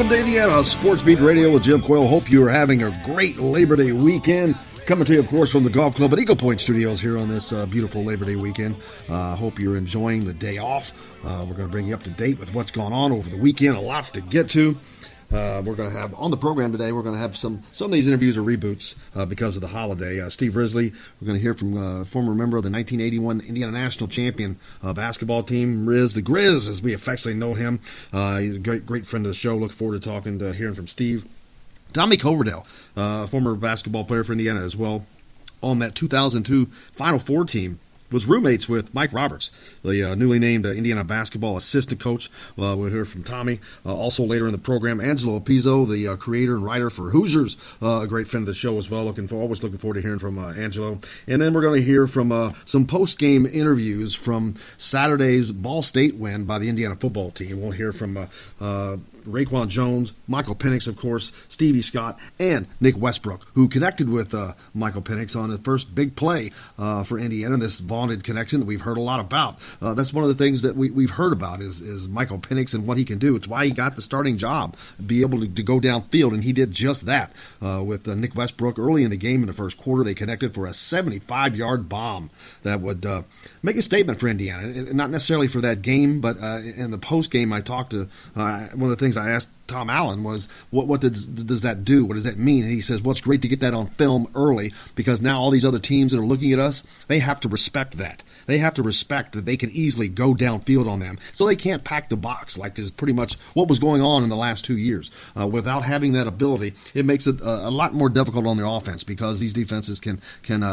Welcome to Indiana Sports Beat Radio with Jim Quayle. Hope you are having a great Labor Day weekend. Coming to you, of course, from the Golf Club at Eagle Point Studios here on this beautiful Labor Day weekend. Hope you're enjoying the day off. We're going to bring you up to date with what's gone on over the weekend. Lots to get to. We're going to have, on the program today, we're going to have some of these interviews are reboots because of the holiday. Steve Risley, we're going to hear from former member of the 1981 Indiana National Champion basketball team, Riz, the Grizz, as we affectionately know him. He's a great friend of the show. Look forward to hearing from Steve. Tommy Coverdale, former basketball player for Indiana as well, on that 2002 Final Four team, was roommates with Mike Roberts, the newly named Indiana basketball assistant coach. We'll hear from Tommy. Also later in the program, Angelo Pizzo, the creator and writer for Hoosiers, a great friend of the show as well. Always looking forward to hearing from Angelo. And then we're going to hear from some post-game interviews from Saturday's Ball State win by the Indiana football team. We'll hear from Raekwon Jones, Michael Penix, of course, Stevie Scott, and Nick Westbrook, who connected with Michael Penix on the first big play for Indiana, this vaunted connection that we've heard a lot about. That's one of the things that we've heard about is Michael Penix and what he can do. It's why he got the starting job, be able to go downfield, and he did just that with Nick Westbrook. Early in the game in the first quarter, they connected for a 75-yard bomb that would make a statement for Indiana. Not necessarily for that game, but in the post-game I talked to one of the things I asked Tom Allen was, what does that do? What does that mean? And he says, well, it's great to get that on film early because now all these other teams that are looking at us, they have to respect that. They have to respect that they can easily go downfield on them. So they can't pack the box like is pretty much what was going on in the last 2 years. Without having that ability, it makes it a lot more difficult on their offense because these defenses can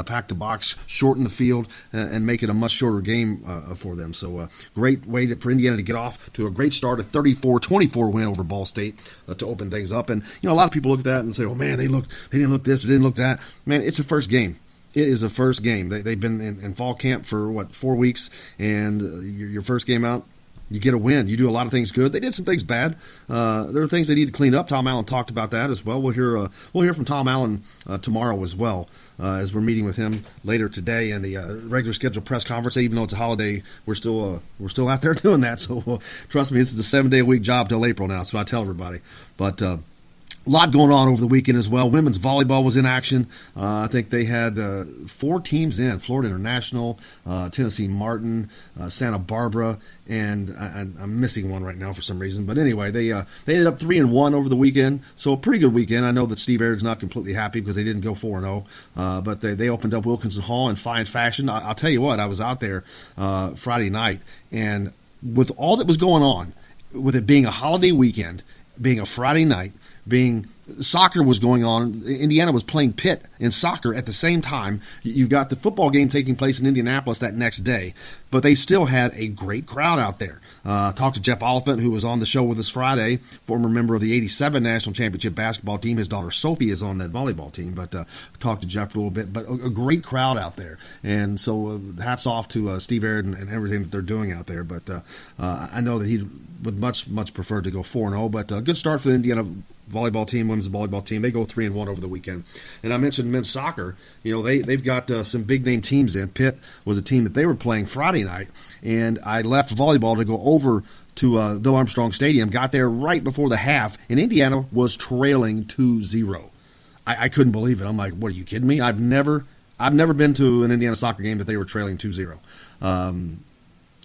pack the box, shorten the field, and make it a much shorter game for them. So great way for Indiana to get off to a great start, a 34-24 win over Ball State to open things up. And, a lot of people look at that and say, oh, man, they didn't look this, they didn't look that. Man, it's a first game. It is a first game. They've been in fall camp for, 4 weeks, and your first game out, you get a win. You do a lot of things good. They did some things bad. There are things they need to clean up. Tom Allen talked about that as well. We'll hear from Tom Allen tomorrow as well as we're meeting with him later today in the regular scheduled press conference. Even though it's a holiday, we're still out there doing that. So trust me, this is a 7-day-a-week job till April now. So I tell everybody. But a lot going on over the weekend as well. Women's volleyball was in action. I think they had 4 teams in: Florida International, Tennessee Martin, Santa Barbara, and I'm missing one right now for some reason. But anyway, they ended up 3-1 over the weekend, so a pretty good weekend. I know that Steve Aird's not completely happy because they didn't go 4-0, but they opened up Wilkinson Hall in fine fashion. I'll tell you what, I was out there Friday night, and with all that was going on, with it being a holiday weekend, being a Friday night, being soccer was going on. Indiana was playing Pitt in soccer at the same time. You've got the football game taking place in Indianapolis that next day, but they still had a great crowd out there. Talked to Jeff Oliphant, who was on the show with us Friday, former member of the 87 National Championship basketball team. His daughter Sophie is on that volleyball team, but talked to Jeff a little bit. But a great crowd out there. And so hats off to Steve Aird and everything that they're doing out there. But I know that he would much prefer to go 4-0, but a good start for the Indiana volleyball team, women's volleyball team. They go 3-1 over the weekend. And I mentioned men's soccer. They've got some big name teams in. Pitt was a team that they were playing Friday night, and I left volleyball to go over to Bill Armstrong Stadium, got there right before the half, and Indiana was trailing 2-0. I couldn't believe it. I'm like, what, are you kidding me? I've never been to an Indiana soccer game that they were trailing 2-0. And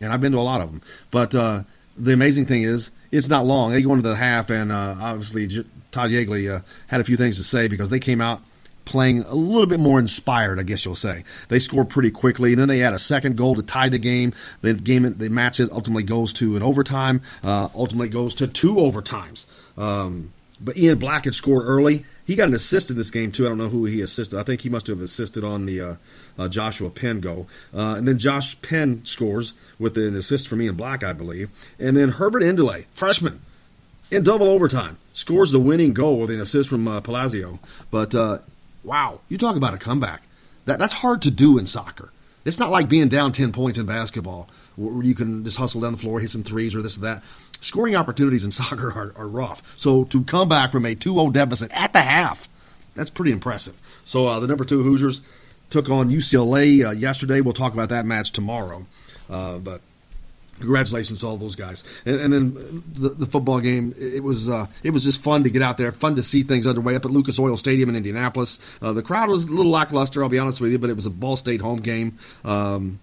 I've been to a lot of them. But the amazing thing is, it's not long. They go into the half, and obviously Todd Yeagley had a few things to say because they came out playing a little bit more inspired, I guess you'll say. They scored pretty quickly, and then they had a second goal to tie the game. The match ultimately goes to an overtime, ultimately goes to 2 overtimes. But Ian Black had scored early. He got an assist in this game, too. I don't know who he assisted. I think he must have assisted on the Joshua Penn goal. And then Josh Penn scores with an assist from Ian Black, I believe. And then Herbert Endeley, freshman, in double overtime, scores the winning goal with an assist from Palacio. But, wow, you talk about a comeback. That's hard to do in soccer. It's not like being down 10 points in basketball where you can just hustle down the floor, hit some threes or this or that. Scoring opportunities in soccer are rough. So to come back from a 2-0 deficit at the half, that's pretty impressive. So the number 2 Hoosiers took on UCLA yesterday. We'll talk about that match tomorrow. But Congratulations to all those guys. And then the football game, it was just fun to get out there, fun to see things underway up at Lucas Oil Stadium in Indianapolis. The crowd was a little lackluster, I'll be honest with you, but it was a Ball State home game, and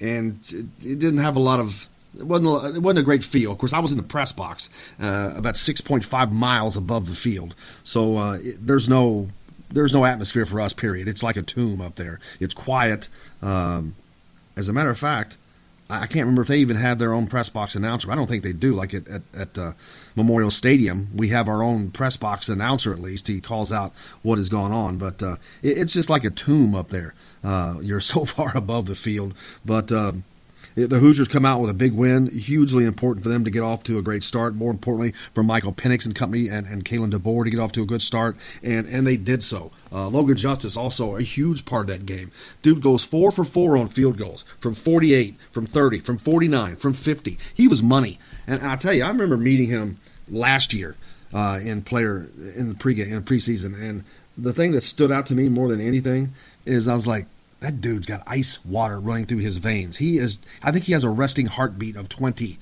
it didn't have a lot of. It wasn't a great feel. Of course, I was in the press box, about 6.5 miles above the field, so there's no atmosphere for us. Period. It's like a tomb up there. It's quiet. As a matter of fact, I can't remember if they even have their own press box announcer. I don't think they do. Like at Memorial Stadium, we have our own press box announcer at least. He calls out what has gone on. But it's just like a tomb up there. You're so far above the field. But the Hoosiers come out with a big win. Hugely important for them to get off to a great start. More importantly, for Michael Penix and company and Kalen DeBoer to get off to a good start. And they did so. Logan Justice also a huge part of that game. Dude goes 4 for 4 on field goals from 48, from 30, from 49, from 50. He was money. And I tell you, I remember meeting him last year in preseason. And the thing that stood out to me more than anything is I was like, that dude's got ice water running through his veins. I think he has a resting heartbeat of 20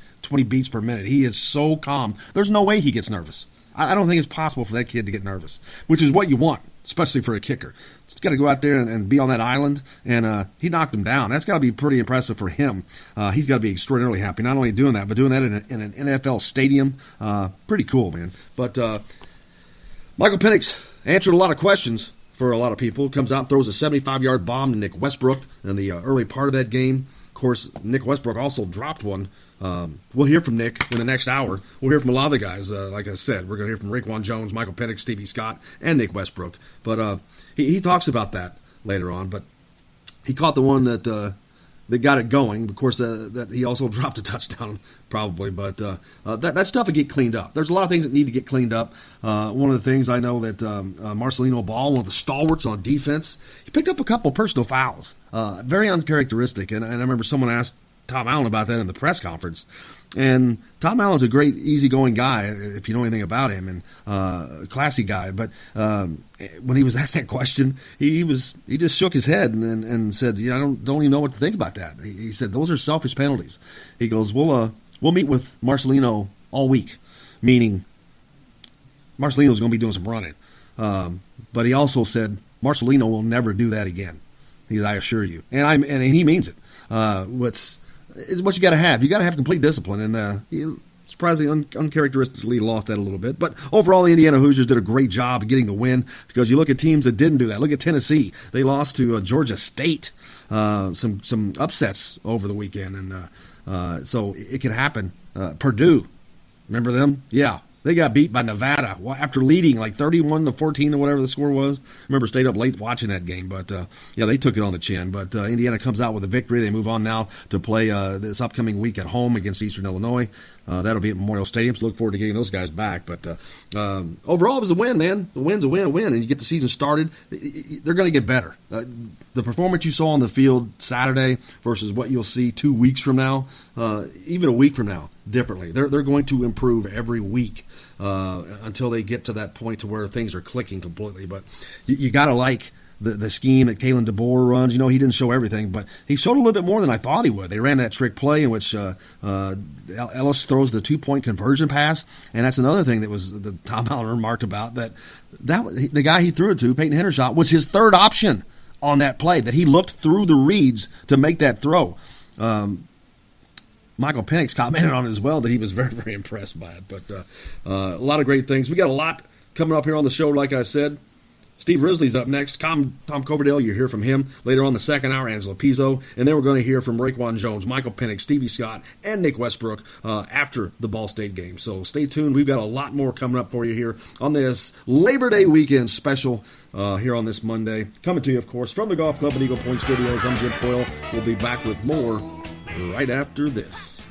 beats per minute. He is so calm. There's no way he gets nervous. I don't think it's possible for that kid to get nervous, which is what you want, especially for a kicker. He's got to go out there and be on that island, and he knocked him down. That's got to be pretty impressive for him. He's got to be extraordinarily happy, not only doing that, but doing that in an NFL stadium. Pretty cool, man. But Michael Penix answered a lot of questions for a lot of people. Comes out and throws a 75-yard bomb to Nick Westbrook in the early part of that game. Of course, Nick Westbrook also dropped one. We'll hear from Nick in the next hour. We'll hear from a lot of the guys. Like I said, we're going to hear from Raekwon Jones, Michael Penix, Stevie Scott, and Nick Westbrook. But he talks about that later on. But he caught the one that got it going. Of course, that he also dropped a touchdown probably. But that stuff will get cleaned up. There's a lot of things that need to get cleaned up. One of the things I know that Marcelino Ball, one of the stalwarts on defense, he picked up a couple personal fouls. Very uncharacteristic. And I remember someone asked Tom Allen about that in the press conference. And Tom Allen's a great, easygoing guy, if you know anything about him, and a classy guy. But when he was asked that question, he just shook his head and said, "Yeah, I don't even know what to think about that." He said, "Those are selfish penalties." He goes, "We'll meet with Marcelino all week," meaning Marcelino's going to be doing some running. But he also said Marcelino will never do that again. I assure you, and he means it. It's what you got to have. You got to have complete discipline, and he surprisingly uncharacteristically lost that a little bit. But overall, the Indiana Hoosiers did a great job of getting the win, because you look at teams that didn't do that. Look at Tennessee; they lost to Georgia State. Some upsets over the weekend, and so it could happen. Purdue, remember them? Yeah. They got beat by Nevada after leading like 31-14 or whatever the score was. I remember stayed up late watching that game, but they took it on the chin. But Indiana comes out with a victory. They move on now to play this upcoming week at home against Eastern Illinois. That'll be at Memorial Stadium, so look forward to getting those guys back. But overall, it was a win, man. The win's a win, and you get the season started. They're going to get better. The performance you saw on the field Saturday versus what you'll see 2 weeks from now, even a week from now, differently. They're going to improve every week until they get to that point to where things are clicking completely. But you got to like the scheme that Kalen DeBoer runs. You know, he didn't show everything, but he showed a little bit more than I thought he would. They ran that trick play in which Ellis throws the 2-point conversion pass, and that's another thing that Tom Allen remarked about, that the guy he threw it to, Peyton Hendershot, was his third option on that play, that he looked through the reads to make that throw. Michael Penix commented on it as well, that he was very, very impressed by it. But a lot of great things. We got a lot coming up here on the show, like I said. Steve Risley's up next. Tom Coverdale, you'll hear from him later on the second hour, Angelo Pizzo. And then we're going to hear from Raekwon Jones, Michael Penix, Stevie Scott, and Nick Westbrook after the Ball State game. So stay tuned. We've got a lot more coming up for you here on this Labor Day weekend special here on this Monday. Coming to you, of course, from the Golf Club at Eagle Point Studios. I'm Jim Coyle. We'll be back with more right after this.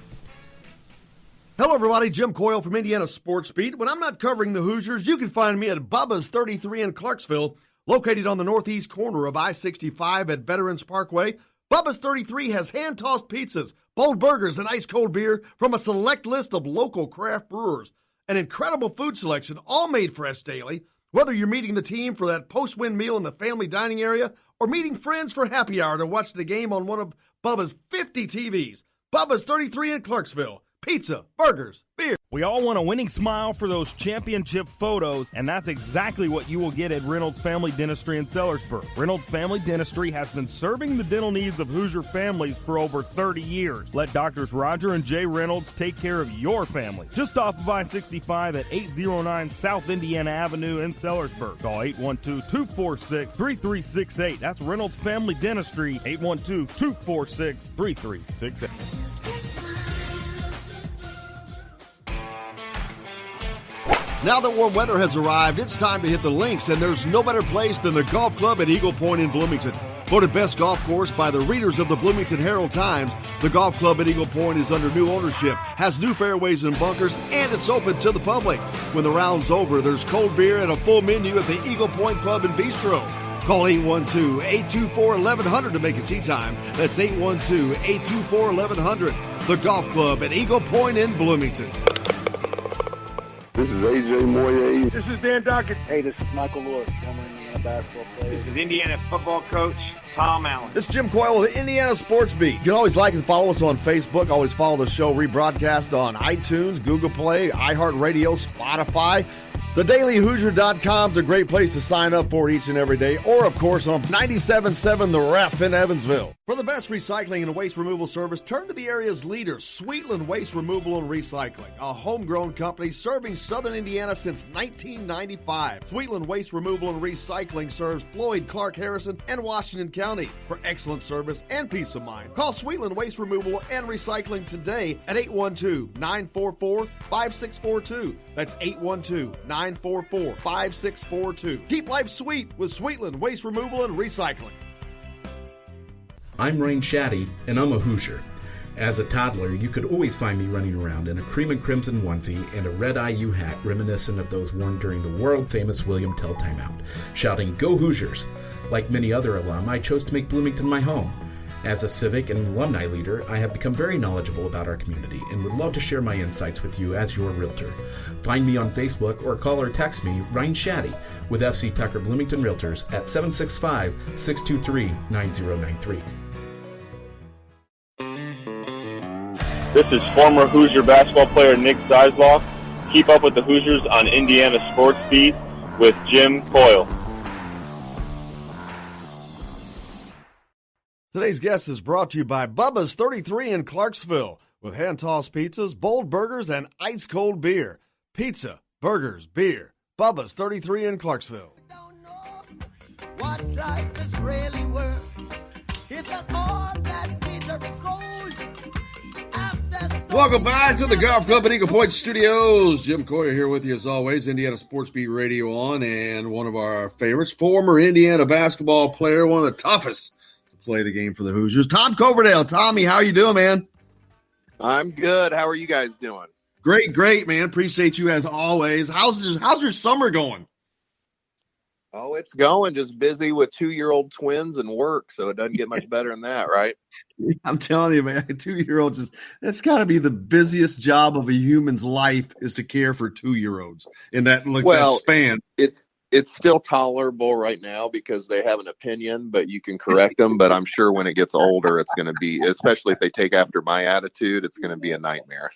Hello, everybody. Jim Coyle from Indiana Sports Beat. When I'm not covering the Hoosiers, you can find me at Bubba's 33 in Clarksville, located on the northeast corner of I-65 at Veterans Parkway. Bubba's 33 has hand-tossed pizzas, bold burgers, and ice-cold beer from a select list of local craft brewers. An incredible food selection, all made fresh daily. Whether you're meeting the team for that post-win meal in the family dining area or meeting friends for happy hour to watch the game on one of Bubba's 50 TVs, Bubba's 33 in Clarksville. Pizza, burgers, beer. We all want a winning smile for those championship photos, and that's exactly what you will get at Reynolds Family Dentistry in Sellersburg. Reynolds Family Dentistry has been serving the dental needs of Hoosier families for over 30 years. Let Doctors Roger and Jay Reynolds take care of your family. Just off of I-65 at 809 South Indiana Avenue in Sellersburg. Call 812-246-3368. That's Reynolds Family Dentistry, 812-246-3368. Now that warm weather has arrived, it's time to hit the links, and there's no better place than the golf club at Eagle Point in Bloomington. Voted best golf course by the readers of the Bloomington Herald-Times, the golf club at Eagle Point is under new ownership, has new fairways and bunkers, and it's open to the public. When the round's over, there's cold beer and a full menu at the Eagle Point Pub and Bistro. Call 812-824-1100 to make a tee time. That's 812-824-1100. The golf club at Eagle Point in Bloomington. This is A.J. Moye. This is Dan Dockett. Hey, this is Michael Lewis, former Indiana basketball player. This is Indiana football coach Tom Allen. This is Jim Coyle with the Indiana Sports Beat. You can always like and follow us on Facebook. Always follow the show rebroadcast on iTunes, Google Play, iHeartRadio, Spotify. TheDailyHoosier.com is a great place to sign up for each and every day. Or, of course, on 97.7 The Ref in Evansville. For the best recycling and waste removal service, turn to the area's leader, Sweetland Waste Removal and Recycling, a homegrown company serving southern Indiana since 1995. Sweetland Waste Removal and Recycling serves Floyd, Clark, Harrison, and Washington counties. For excellent service and peace of mind, call Sweetland Waste Removal and Recycling today at 812-944-5642. That's 812-944-5642. Keep life sweet with Sweetland Waste Removal and Recycling. I'm Rain Shaddy, and I'm a Hoosier. As a toddler, you could always find me running around in a cream and crimson onesie and a red IU hat reminiscent of those worn during the world-famous William Tell timeout, shouting, "Go Hoosiers!" Like many other alum, I chose to make Bloomington my home. As a civic and alumni leader, I have become very knowledgeable about our community and would love to share my insights with you as your realtor. Find me on Facebook or call or text me, Ryan Shaddy, with FC Tucker Bloomington Realtors at 765-623-9093. This is former Hoosier basketball player Nick Zeisloff. Keep up with the Hoosiers on Indiana Sports Beat with Jim Coyle. Today's guest is brought to you by Bubba's 33 in Clarksville with hand-tossed pizzas, bold burgers, and ice-cold beer. Pizza, burgers, beer. Bubba's 33 in Clarksville. Don't know what life is really worth. Is that all that glitter is gold? Welcome back to the Golf Club at Eagle Point Studios. Jim Coyer here with you as always. Indiana Sports Beat Radio on, and one of our favorites, former Indiana basketball player, one of the toughest to play the game for the Hoosiers, Tom Coverdale. Tommy, how you doing, man? I'm good. How are you guys doing? Great, man. Appreciate you as always. How's your summer going? Oh, it's going. Just busy with 2-year-old twins and work, so it doesn't get much better than that, right? I'm telling you, man, 2-year-olds that's got to be the busiest job of a human's life, is to care for 2-year-olds in that that span. It's still tolerable right now because they have an opinion, but you can correct them. But I'm sure when it gets older, it's going to be, especially if they take after my attitude, it's going to be a nightmare.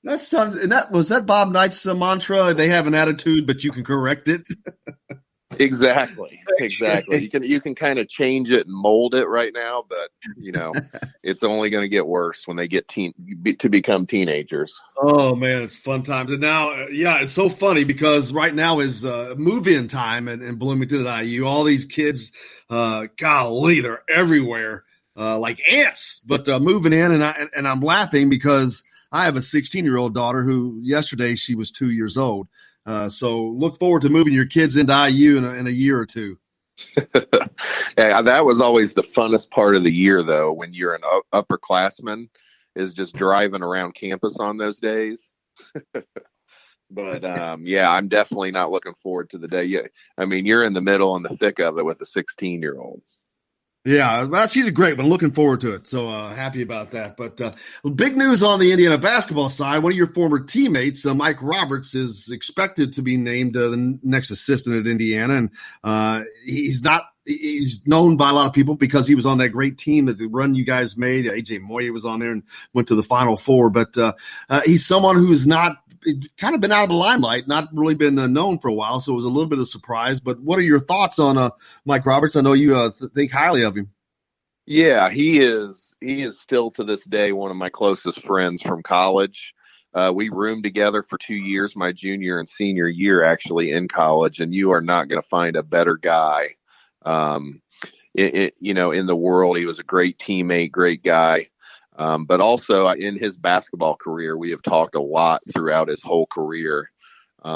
That sounds, and was that Bob Knight's mantra? They have an attitude, but you can correct it. Exactly. You can kind of change it and mold it right now, but it's only going to get worse when they get to become teenagers. Oh man, it's fun times. And now, it's so funny because right now is move-in time in Bloomington at IU. All these kids, golly, they're everywhere like ants. But moving in, and I'm laughing because I have a 16-year-old daughter who yesterday she was 2 years old. So look forward to moving your kids into IU in a year or two. Yeah, that was always the funnest part of the year, though, when you're an upperclassman, is just driving around campus on those days. But, I'm definitely not looking forward to the day. Yeah, I mean, you're in the middle and the thick of it with a 16-year-old. Yeah, well, she's great, but I'm looking forward to it. So happy about that. But big news on the Indiana basketball side. One of your former teammates, Mike Roberts, is expected to be named the next assistant at Indiana. And he's not he's known by a lot of people because he was on that great team that the run you guys made. AJ Moye was on there and went to the Final Four. But he's someone who's not kind of been out of the limelight, not really been known for a while. So it was a little bit of a surprise. But what are your thoughts on Mike Roberts? I know you think highly of him. Yeah, he is still to this day one of my closest friends from college. We roomed together for 2 years, my junior and senior year, actually, in college. And you are not going to find a better guy, in the world. He was a great teammate, great guy. But also in his basketball career, we have talked a lot throughout his whole career.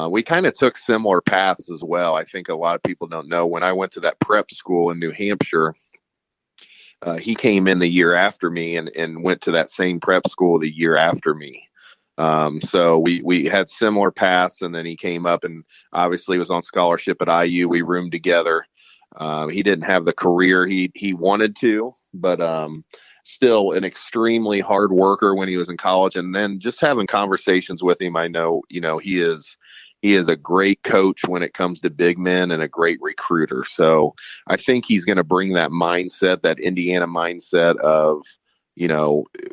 We kind of took similar paths as well. I think a lot of people don't know. When I went to that prep school in New Hampshire, he came in the year after me and went to that same prep school the year after me. So we had similar paths, and then he came up and obviously was on scholarship at IU. We roomed together. He didn't have the career he wanted to, but still an extremely hard worker when he was in college. And then just having conversations with him, I know, he is a great coach when it comes to big men and a great recruiter. So I think he's going to bring that mindset, that Indiana mindset of,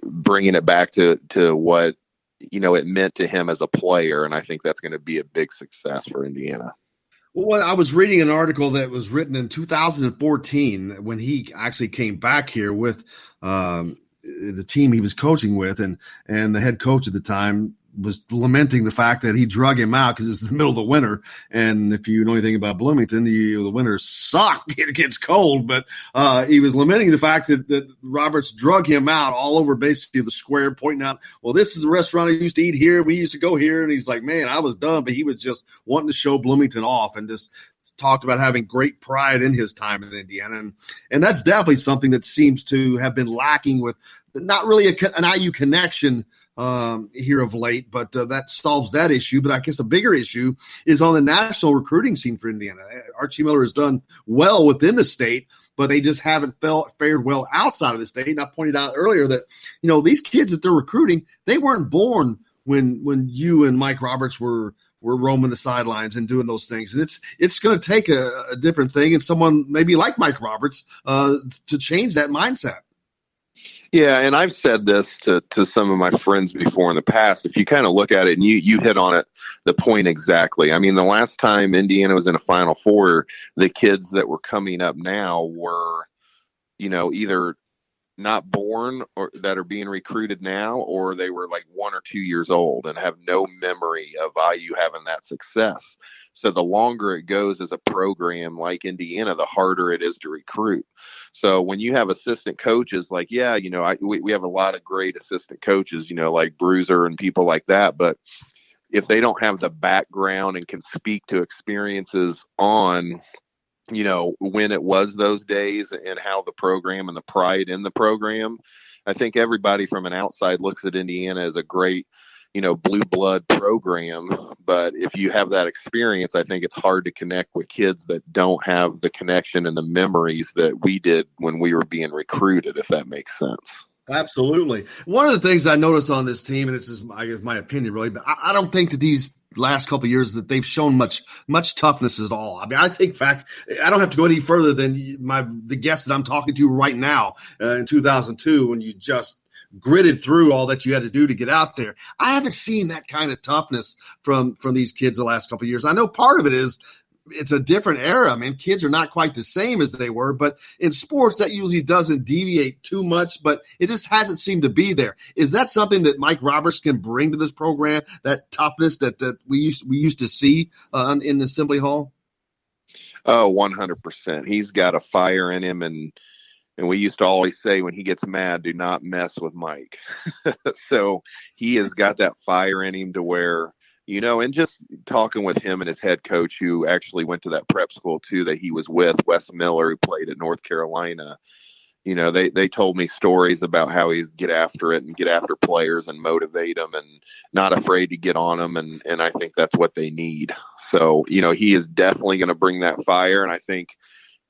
bringing it back to what, it meant to him as a player. And I think that's going to be a big success for Indiana. Well, I was reading an article that was written in 2014 when he actually came back here with the team he was coaching with, and the head coach at the time was lamenting the fact that he drug him out because it was the middle of the winter. And if you know anything about Bloomington, the winters suck. It gets cold, but he was lamenting the fact that Roberts drug him out all over basically the square, pointing out, well, this is the restaurant I used to eat here. We used to go here. And he's like, man, I was done. But he was just wanting to show Bloomington off and just talked about having great pride in his time in Indiana. And that's definitely something that seems to have been lacking with not really an IU connection here of late, but that solves that issue. But I guess a bigger issue is on the national recruiting scene for Indiana. Archie Miller has done well within the state, but they just haven't fared well outside of the state. And I pointed out earlier that, these kids that they're recruiting, they weren't born when you and Mike Roberts were roaming the sidelines and doing those things. And it's going to take a different thing and someone maybe like Mike Roberts to change that mindset. Yeah, and I've said this to some of my friends before in the past. If you kind of look at it, and you hit on it, the point exactly. I mean, the last time Indiana was in a Final Four, the kids that were coming up now were, either not born or that are being recruited now, or they were like 1 or 2 years old and have no memory of IU having that success. So the longer it goes as a program like Indiana, the harder it is to recruit. So when you have assistant coaches, like, we have a lot of great assistant coaches, like Bruiser and people like that. But if they don't have the background and can speak to experiences on, when it was those days and how the program and the pride in the program, I think everybody from an outside looks at Indiana as a great, blue blood program. But if you have that experience, I think it's hard to connect with kids that don't have the connection and the memories that we did when we were being recruited, if that makes sense. Absolutely. One of the things I noticed on this team, and this is, I guess, my opinion really, but I don't think that these last couple of years that they've shown much toughness at all. I mean, I think I don't have to go any further than the guest that I'm talking to right now in 2002 when you just gritted through all that you had to do to get out there. I haven't seen that kind of toughness from these kids the last couple of years. I know part of it is it's a different era. I mean, kids are not quite the same as they were, but in sports that usually doesn't deviate too much, but it just hasn't seemed to be there. Is that something that Mike Roberts can bring to this program, that toughness that we used to see in the Assembly Hall? Oh, 100%. He's got a fire in him, and we used to always say when he gets mad, do not mess with Mike. So he has got that fire in him to where, and just talking with him and his head coach, who actually went to that prep school too, that he was with, Wes Miller, who played at North Carolina. They told me stories about how he's get after it and get after players and motivate them and not afraid to get on them. And I think that's what they need. So, he is definitely going to bring that fire. And I think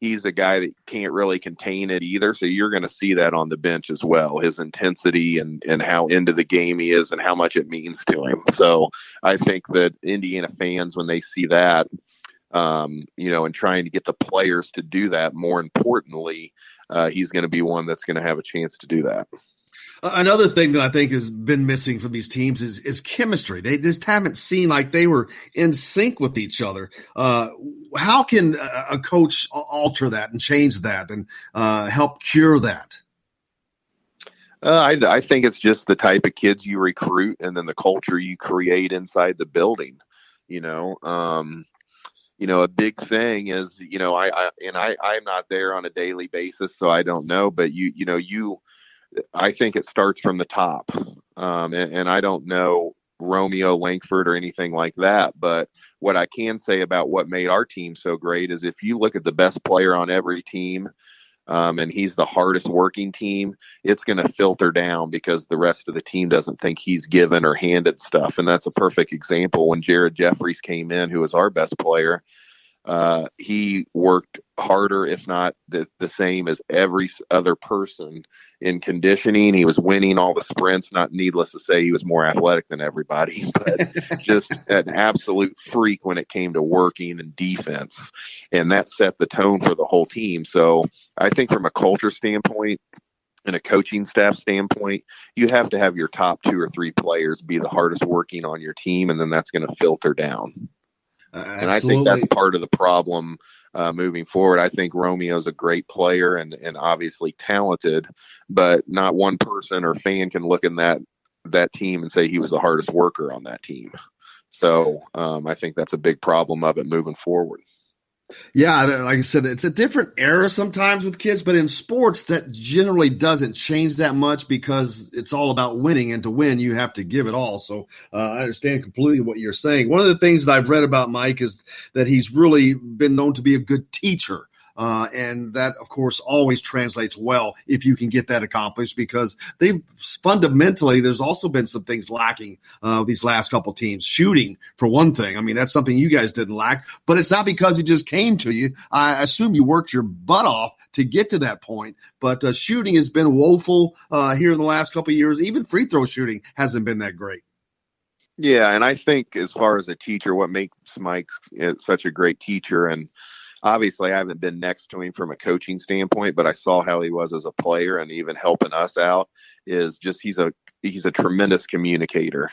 he's a guy that can't really contain it either. So you're going to see that on the bench as well, his intensity and how into the game he is and how much it means to him. So I think that Indiana fans, when they see that, and trying to get the players to do that. More importantly, he's going to be one that's going to have a chance to do that. Another thing that I think has been missing from these teams is chemistry. They just haven't seen like they were in sync with each other. How can a coach alter that and change that and help cure that? I think it's just the type of kids you recruit and then the culture you create inside the building. A big thing is, I'm not there on a daily basis, so I don't know, but I think it starts from the top. And I don't know Romeo Langford or anything like that, but what I can say about what made our team so great is if you look at the best player on every team, and he's the hardest working team, it's going to filter down because the rest of the team doesn't think he's given or handed stuff. And that's a perfect example. When Jared Jeffries came in, who was our best player, he worked harder, if not the same as every other person in conditioning. He was winning all the sprints. Not needless to say, he was more athletic than everybody, but just an absolute freak when it came to working and defense. And that set the tone for the whole team. So I think from a culture standpoint and a coaching staff standpoint, you have to have your top 2 or 3 players be the hardest working on your team, and then that's going to filter down. And I think that's part of the problem moving forward. I think Romeo's a great player and obviously talented, but not one person or fan can look in that team and say he was the hardest worker on that team. So I think that's a big problem of it moving forward. Yeah, like I said, it's a different era sometimes with kids, but in sports that generally doesn't change that much because it's all about winning, and to win you have to give it all. So I understand completely what you're saying. One of the things that I've read about Mike is that he's really been known to be a good teacher. And that, of course, always translates well if you can get that accomplished, because fundamentally, there's also been some things lacking these last couple teams. Shooting, for one thing. I mean, that's something you guys didn't lack, but it's not because it just came to you. I assume you worked your butt off to get to that point, but shooting has been woeful here in the last couple of years. Even free throw shooting hasn't been that great. Yeah, and I think as far as a teacher, what makes Mike such a great teacher, and obviously, I haven't been next to him from a coaching standpoint, but I saw how he was as a player and even helping us out, is just he's a tremendous communicator.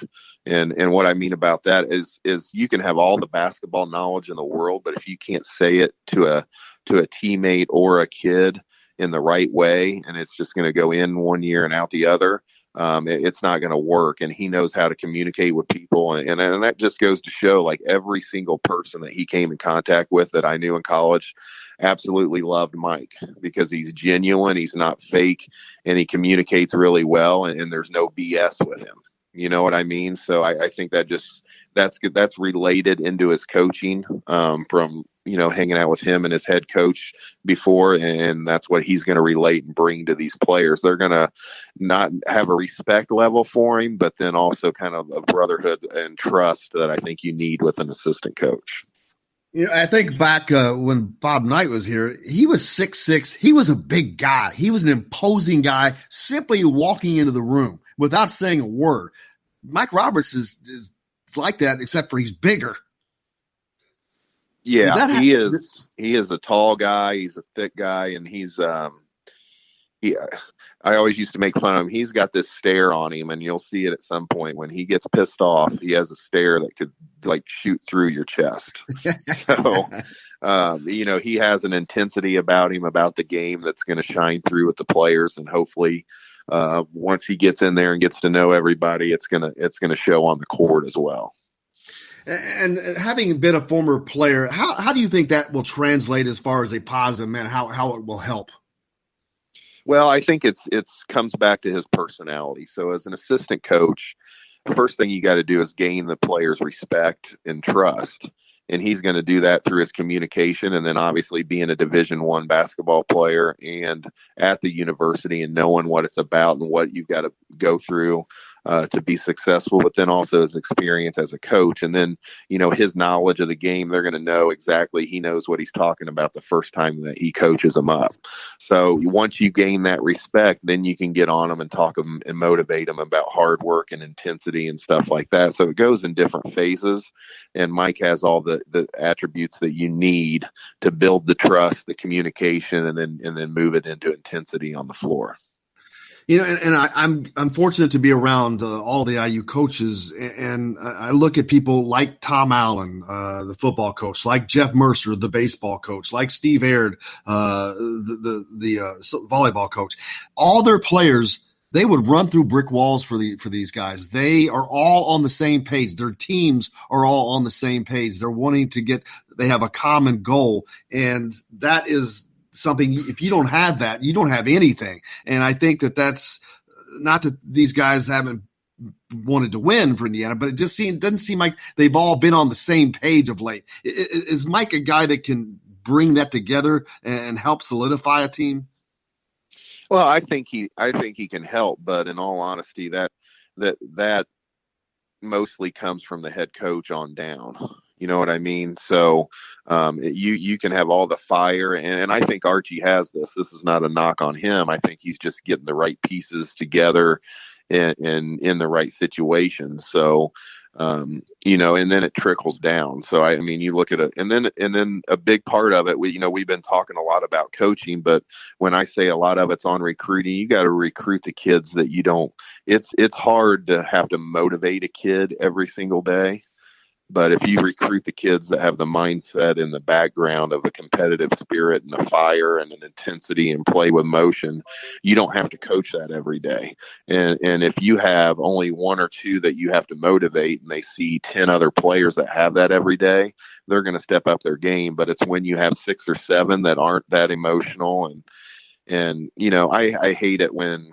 And what I mean about that is you can have all the basketball knowledge in the world, but if you can't say it to a teammate or a kid in the right way, and it's just going to go in one year and out the other, it's not going to work. And he knows how to communicate with people. And that just goes to show, like, every single person that he came in contact with that I knew in college absolutely loved Mike, because he's genuine, he's not fake, and he communicates really well, and there's no BS with him. You know what I mean? So I think that's related into his coaching from, hanging out with him and his head coach before. And that's what he's going to relate and bring to these players. They're going to not have a respect level for him, but then also kind of a brotherhood and trust that I think you need with an assistant coach. I think back when Bob Knight was here, he was 6'6". He was a big guy. He was an imposing guy, simply walking into the room without saying a word. Mike Roberts is like that, except for he's bigger. Yeah, he is. He is a tall guy. He's a thick guy, and I always used to make fun of him. He's got this stare on him, and you'll see it at some point when he gets pissed off. He has a stare that could shoot through your chest. So, he has an intensity about him, about the game, that's going to shine through with the players, and hopefully, once he gets in there and gets to know everybody, it's gonna show on the court as well. And having been a former player, how do you think that will translate as far as a positive man? How it will help? Well, I think it's comes back to his personality. So as an assistant coach, the first thing you got to do is gain the players' respect and trust. And he's going to do that through his communication, and then obviously being a Division I basketball player and at the university and knowing what it's about and what you've got to go through to be successful, but then also his experience as a coach. And then, his knowledge of the game, they're going to know exactly, he knows what he's talking about the first time that he coaches them up. So once you gain that respect, then you can get on them and talk them and motivate them about hard work and intensity and stuff like that. So it goes in different phases. And Mike has all the attributes that you need to build the trust, the communication, and then move it into intensity on the floor. I'm fortunate to be around all the IU coaches, and I look at people like Tom Allen, the football coach, like Jeff Mercer, the baseball coach, like Steve Aird, the volleyball coach. All their players, they would run through brick walls for these guys. They are all on the same page. Their teams are all on the same page. They're wanting to they have a common goal, and that is something. If you don't have that, you don't have anything. And I think that's not that these guys haven't wanted to win for Indiana, but it just doesn't seem like they've all been on the same page of late. Is Mike a guy that can bring that together and help solidify a team? Well, I think he can help, but in all honesty, that mostly comes from the head coach on down. You know what I mean? So you can have all the fire, and I think Archie has this. This is not a knock on him. I think he's just getting the right pieces together and in the right situation. So, and then it trickles down. So, I mean, you look at it, and then a big part of it, we've been talking a lot about coaching, but when I say a lot of it's on recruiting, you got to recruit the kids that you don't. It's hard to have to motivate a kid every single day. But if you recruit the kids that have the mindset and the background of a competitive spirit and a fire and an intensity and play with motion, you don't have to coach that every day. And if you have only one or two that you have to motivate and they see 10 other players that have that every day, they're going to step up their game. But it's when you have 6 or 7 that aren't that emotional. And I hate it when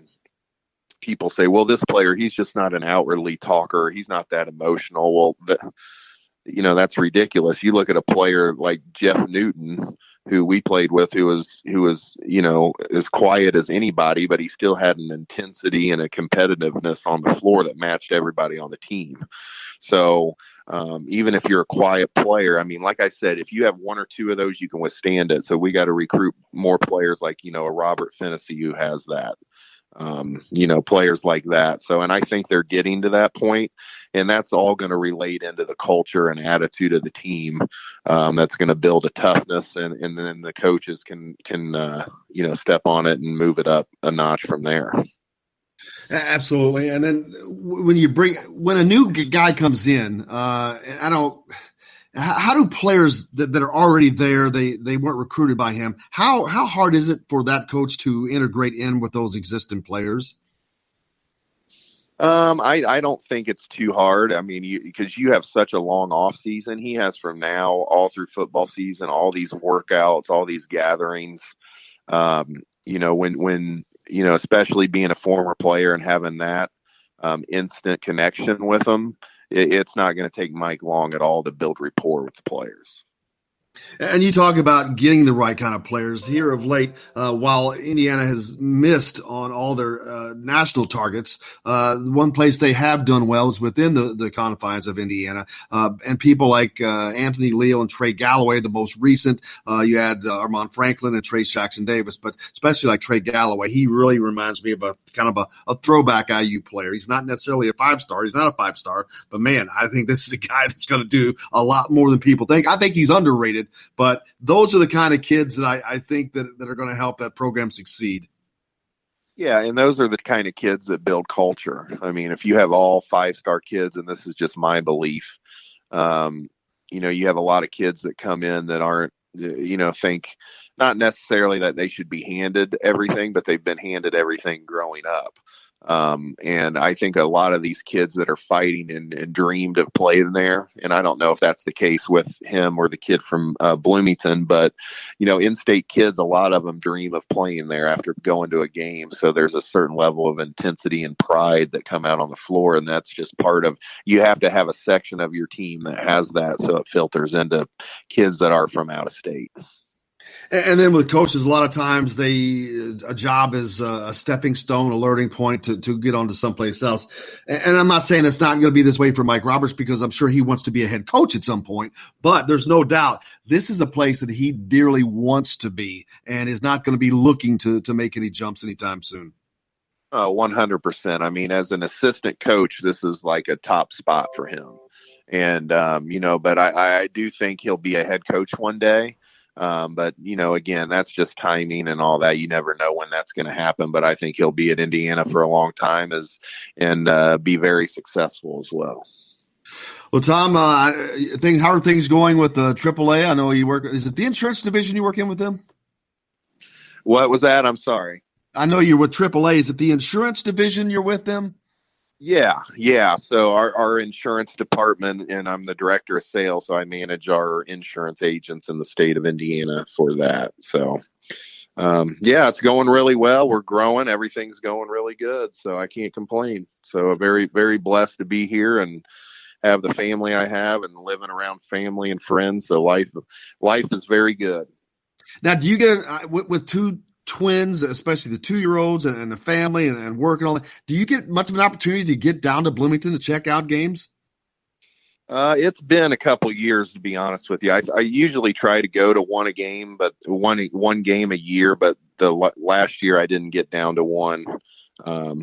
people say, well, this player, he's just not an outwardly talker. He's not that emotional. Well, that's ridiculous. You look at a player like Jeff Newton, who we played with, who was as quiet as anybody, but he still had an intensity and a competitiveness on the floor that matched everybody on the team. So even if you're a quiet player, I mean, like I said, if you have 1 or 2 of those, you can withstand it. So we got to recruit more players like, a Robert Finnessy who has that. Players like that. So, and I think they're getting to that point, and that's all going to relate into the culture and attitude of the team. That's going to build a toughness, and then the coaches can step on it and move it up a notch from there. Absolutely. And then when a new guy comes in, how do players that are already there, they weren't recruited by him, how hard is it for that coach to integrate in with those existing players? I don't think it's too hard. I mean, because you have such a long off season. He has from now all through football season, all these workouts, all these gatherings. When especially being a former player and having that instant connection with them, it's not going to take Mike long at all to build rapport with the players. And you talk about getting the right kind of players here of late. While Indiana has missed on all their national targets, one place they have done well is within the confines of Indiana. And people like Anthony Leal and Trey Galloway, the most recent. You had Armand Franklin and Trace Jackson Davis, but especially like Trey Galloway, he really reminds me of a kind of a throwback IU player. He's not necessarily a 5-star. He's not a 5-star, but man, I think this is a guy that's going to do a lot more than people think. I think he's underrated. But those are the kind of kids that I think that are going to help that program succeed. Yeah, and those are the kind of kids that build culture. I mean, if you have all 5-star kids, and this is just my belief, you have a lot of kids that come in that aren't, think not necessarily that they should be handed everything, but they've been handed everything growing up. And I think a lot of these kids that are fighting and dreamed of playing there, and I don't know if that's the case with him or the kid from Bloomington, but, in-state kids, a lot of them dream of playing there after going to a game. So there's a certain level of intensity and pride that come out on the floor, and that's just part of, you have to have a section of your team that has that so it filters into kids that are from out of state. And then with coaches, a lot of times a job is a stepping stone, a learning point to get onto someplace else. And I'm not saying it's not going to be this way for Mike Roberts, because I'm sure he wants to be a head coach at some point. But there's no doubt this is a place that he dearly wants to be and is not going to be looking to make any jumps anytime soon. 100%. I mean, as an assistant coach, this is like a top spot for him. And, but I do think he'll be a head coach one day. But, again, that's just timing and all that. You never know when that's going to happen. But I think he'll be at Indiana for a long time and be very successful as well. Well, Tom, how are things going with AAA? I know you work. Is it the insurance division you work in with them? What was that? I'm sorry. I know you're with AAA. Is it the insurance division you're with them? Yeah. So our insurance department, and I'm the director of sales, so I manage our insurance agents in the state of Indiana for that. So, it's going really well. We're growing. Everything's going really good. So I can't complain. So very, very blessed to be here and have the family I have and living around family and friends. So life is very good. Now, do you get with two twins, especially the 2-year-olds and the family and work and all that, do you get much of an opportunity to get down to Bloomington to check out games? It's been a couple years, to be honest with you. I usually try to go to one game a year, but the last year I didn't get down to one. I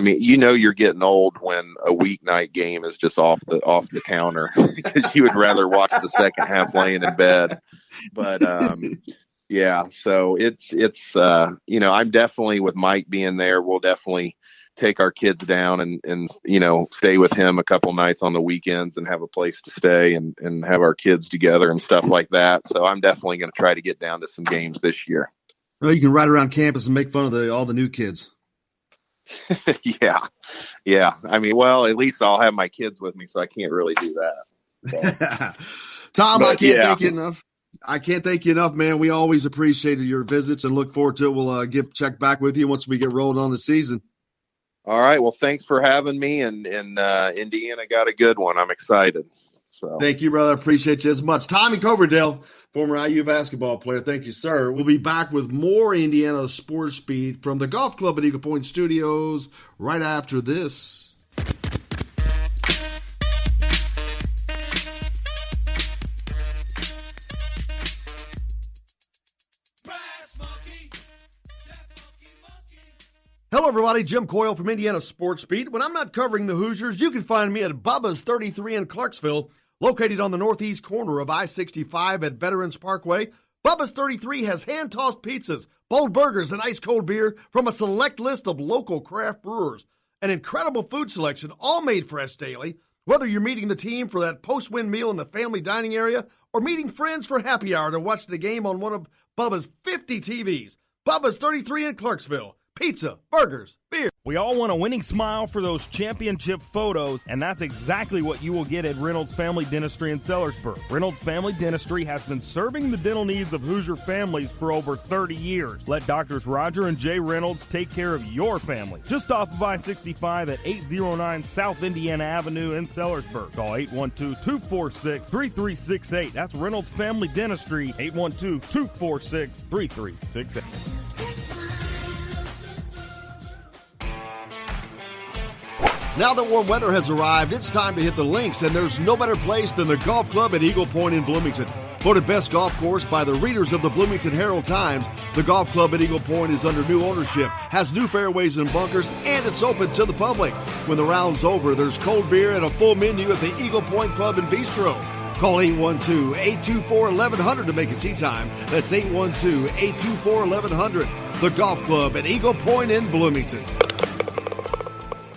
mean, you're getting old when a weeknight game is just off the counter because you would rather watch the second half laying in bed. But yeah, so it's I'm definitely, with Mike being there, we'll definitely take our kids down and stay with him a couple nights on the weekends and have a place to stay and have our kids together and stuff like that. So I'm definitely going to try to get down to some games this year. Well, you can ride around campus and make fun of all the new kids. Yeah. I mean, well, at least I'll have my kids with me, so I can't really do that. So. Tom, I can't thank you enough. I can't thank you enough, man. We always appreciated your visits and look forward to it. We'll check back with you once we get rolling on the season. All right. Well, thanks for having me. And Indiana got a good one. I'm excited. So thank you, brother. Appreciate you as much. Tommy Coverdale, former IU basketball player. Thank you, sir. We'll be back with more Indiana Sports Beat from the Golf Club at Eagle Point Studios right after this. Hello, everybody. Jim Coyle from Indiana Sports Beat. When I'm not covering the Hoosiers, you can find me at Bubba's 33 in Clarksville, located on the northeast corner of I-65 at Veterans Parkway. Bubba's 33 has hand-tossed pizzas, bold burgers, and ice-cold beer from a select list of local craft brewers. An incredible food selection, all made fresh daily. Whether you're meeting the team for that post-win meal in the family dining area or meeting friends for happy hour to watch the game on one of Bubba's 50 TVs. Bubba's 33 in Clarksville. Pizza, burgers, beer. We all want a winning smile for those championship photos, and that's exactly what you will get at Reynolds Family Dentistry in Sellersburg. Reynolds Family Dentistry has been serving the dental needs of Hoosier families for over 30 years. Let Doctors Roger and Jay Reynolds take care of your family. Just off of I-65 at 809 South Indiana Avenue in Sellersburg. Call 812-246-3368. That's Reynolds Family Dentistry, 812-246-3368. Now that warm weather has arrived, it's time to hit the links, and there's no better place than the Golf Club at Eagle Point in Bloomington. Voted best golf course by the readers of the Bloomington Herald-Times, the Golf Club at Eagle Point is under new ownership, has new fairways and bunkers, and it's open to the public. When the round's over, there's cold beer and a full menu at the Eagle Point Pub and Bistro. Call 812-824-1100 to make a tee time. That's 812-824-1100. The Golf Club at Eagle Point in Bloomington.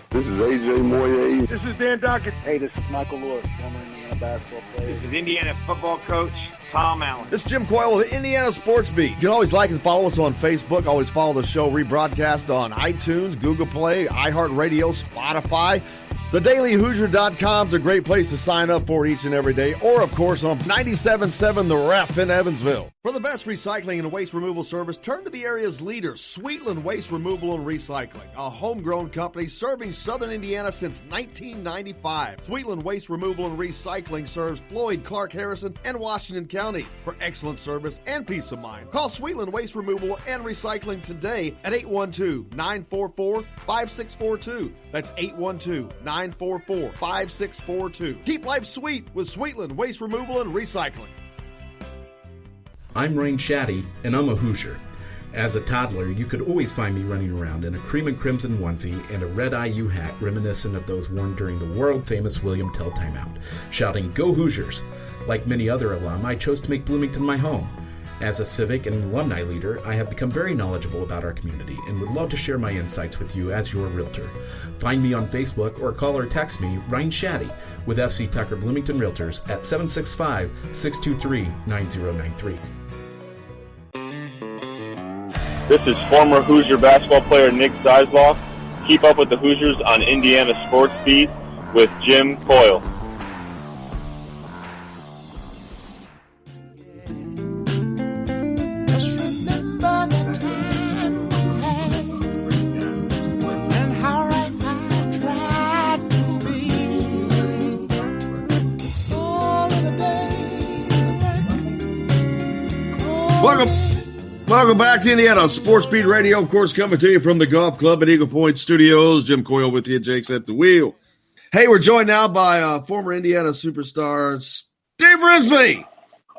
This is A.J. Moyes. This is Dan Dockett. Hey, this is Michael Lewis, former Indiana basketball player. This is Indiana football coach Tom Allen. This is Jim Coyle with the Indiana Sports Beat. You can always like and follow us on Facebook. Always follow the show rebroadcast on iTunes, Google Play, iHeartRadio, Spotify. TheDailyHoosier.com is a great place to sign up for each and every day, or, of course, on 97.7 The Ref in Evansville. For the best recycling and waste removal service, turn to the area's leader, Sweetland Waste Removal and Recycling, a homegrown company serving southern Indiana since 1995. Sweetland Waste Removal and Recycling serves Floyd, Clark, Harrison, and Washington counties. For excellent service and peace of mind, call Sweetland Waste Removal and Recycling today at 812-944-5642. That's 812-944-5642. Keep life sweet with Sweetland Waste Removal and Recycling. I'm Rain Shaddy, and I'm a Hoosier. As a toddler, you could always find me running around in a cream and crimson onesie and a red IU hat reminiscent of those worn during the world-famous William Tell timeout, shouting, "Go Hoosiers!" Like many other alum, I chose to make Bloomington my home. As a civic and alumni leader, I have become very knowledgeable about our community and would love to share my insights with you as your realtor. Find me on Facebook or call or text me, Ryan Shaddy, with FC Tucker Bloomington Realtors at 765-623-9093. This is former Hoosier basketball player Nick Zeisloff. Keep up with the Hoosiers on Indiana Sports Beat with Jim Coyle. Welcome back to Indiana Sports Beat Radio, of course, coming to you from the Golf Club at Eagle Point Studios. Jim Coyle with you, Jake's at the wheel. Hey, we're joined now by former Indiana superstar Steve Risley.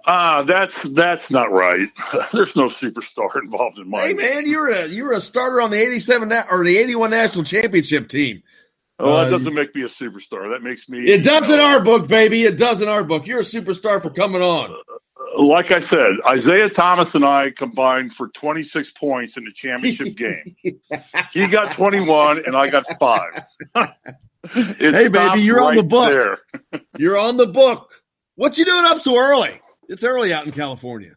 That's not right. There's no superstar involved in mine. Hey, man, you're a starter on the 87 or the 81 national championship team. Well, that doesn't make me a superstar. That makes me. It does in our book, baby. It does in our book. You're a superstar for coming on. Like I said, Isaiah Thomas and I combined for 26 points in the championship game. He got 21 and I got 5. Hey, baby, you're on the book. You're on the book. What you doing up so early? It's early out in California.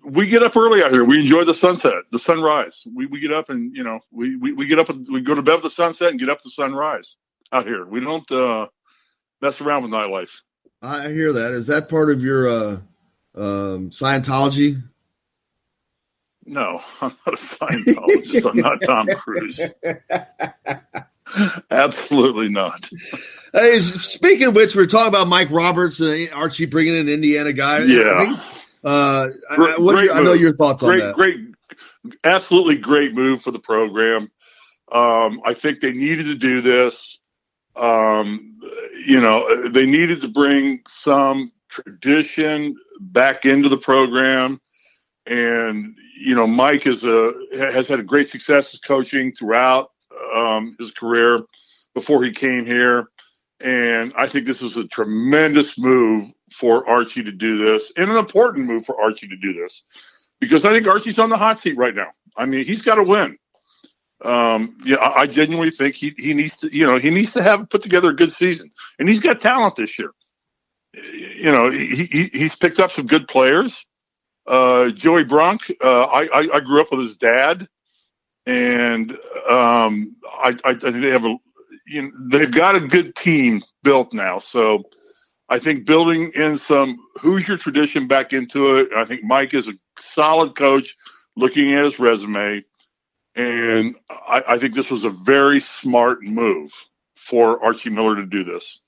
We get up early out here. We enjoy the sunset, the sunrise. We get up and, we get up and we go to bed with the sunset and get up to sunrise out here. We don't mess around with nightlife. I hear that. Is that part of your Scientology? No, I'm not a Scientologist. I'm not Tom Cruise. Absolutely not. Hey, speaking of which, we're talking about Mike Roberts and Archie bringing in an Indiana guy. Yeah. I know your thoughts on that. Great, absolutely great move for the program. I think they needed to do this. They needed to bring some tradition back into the program. And, Mike has had a great success as coaching throughout his career before he came here. And I think this is a tremendous move for Archie to do this, and an important move for Archie to do this, because I think Archie's on the hot seat right now. I mean, he's got to win. I genuinely think he needs to have put together a good season, and he's got talent this year. He's picked up some good players. Joey Brunk, I grew up with his dad, and I think they've got a good team built now. So I think building in some Hoosier tradition back into it. I think Mike is a solid coach, looking at his resume. And I think this was a very smart move for Archie Miller to do this.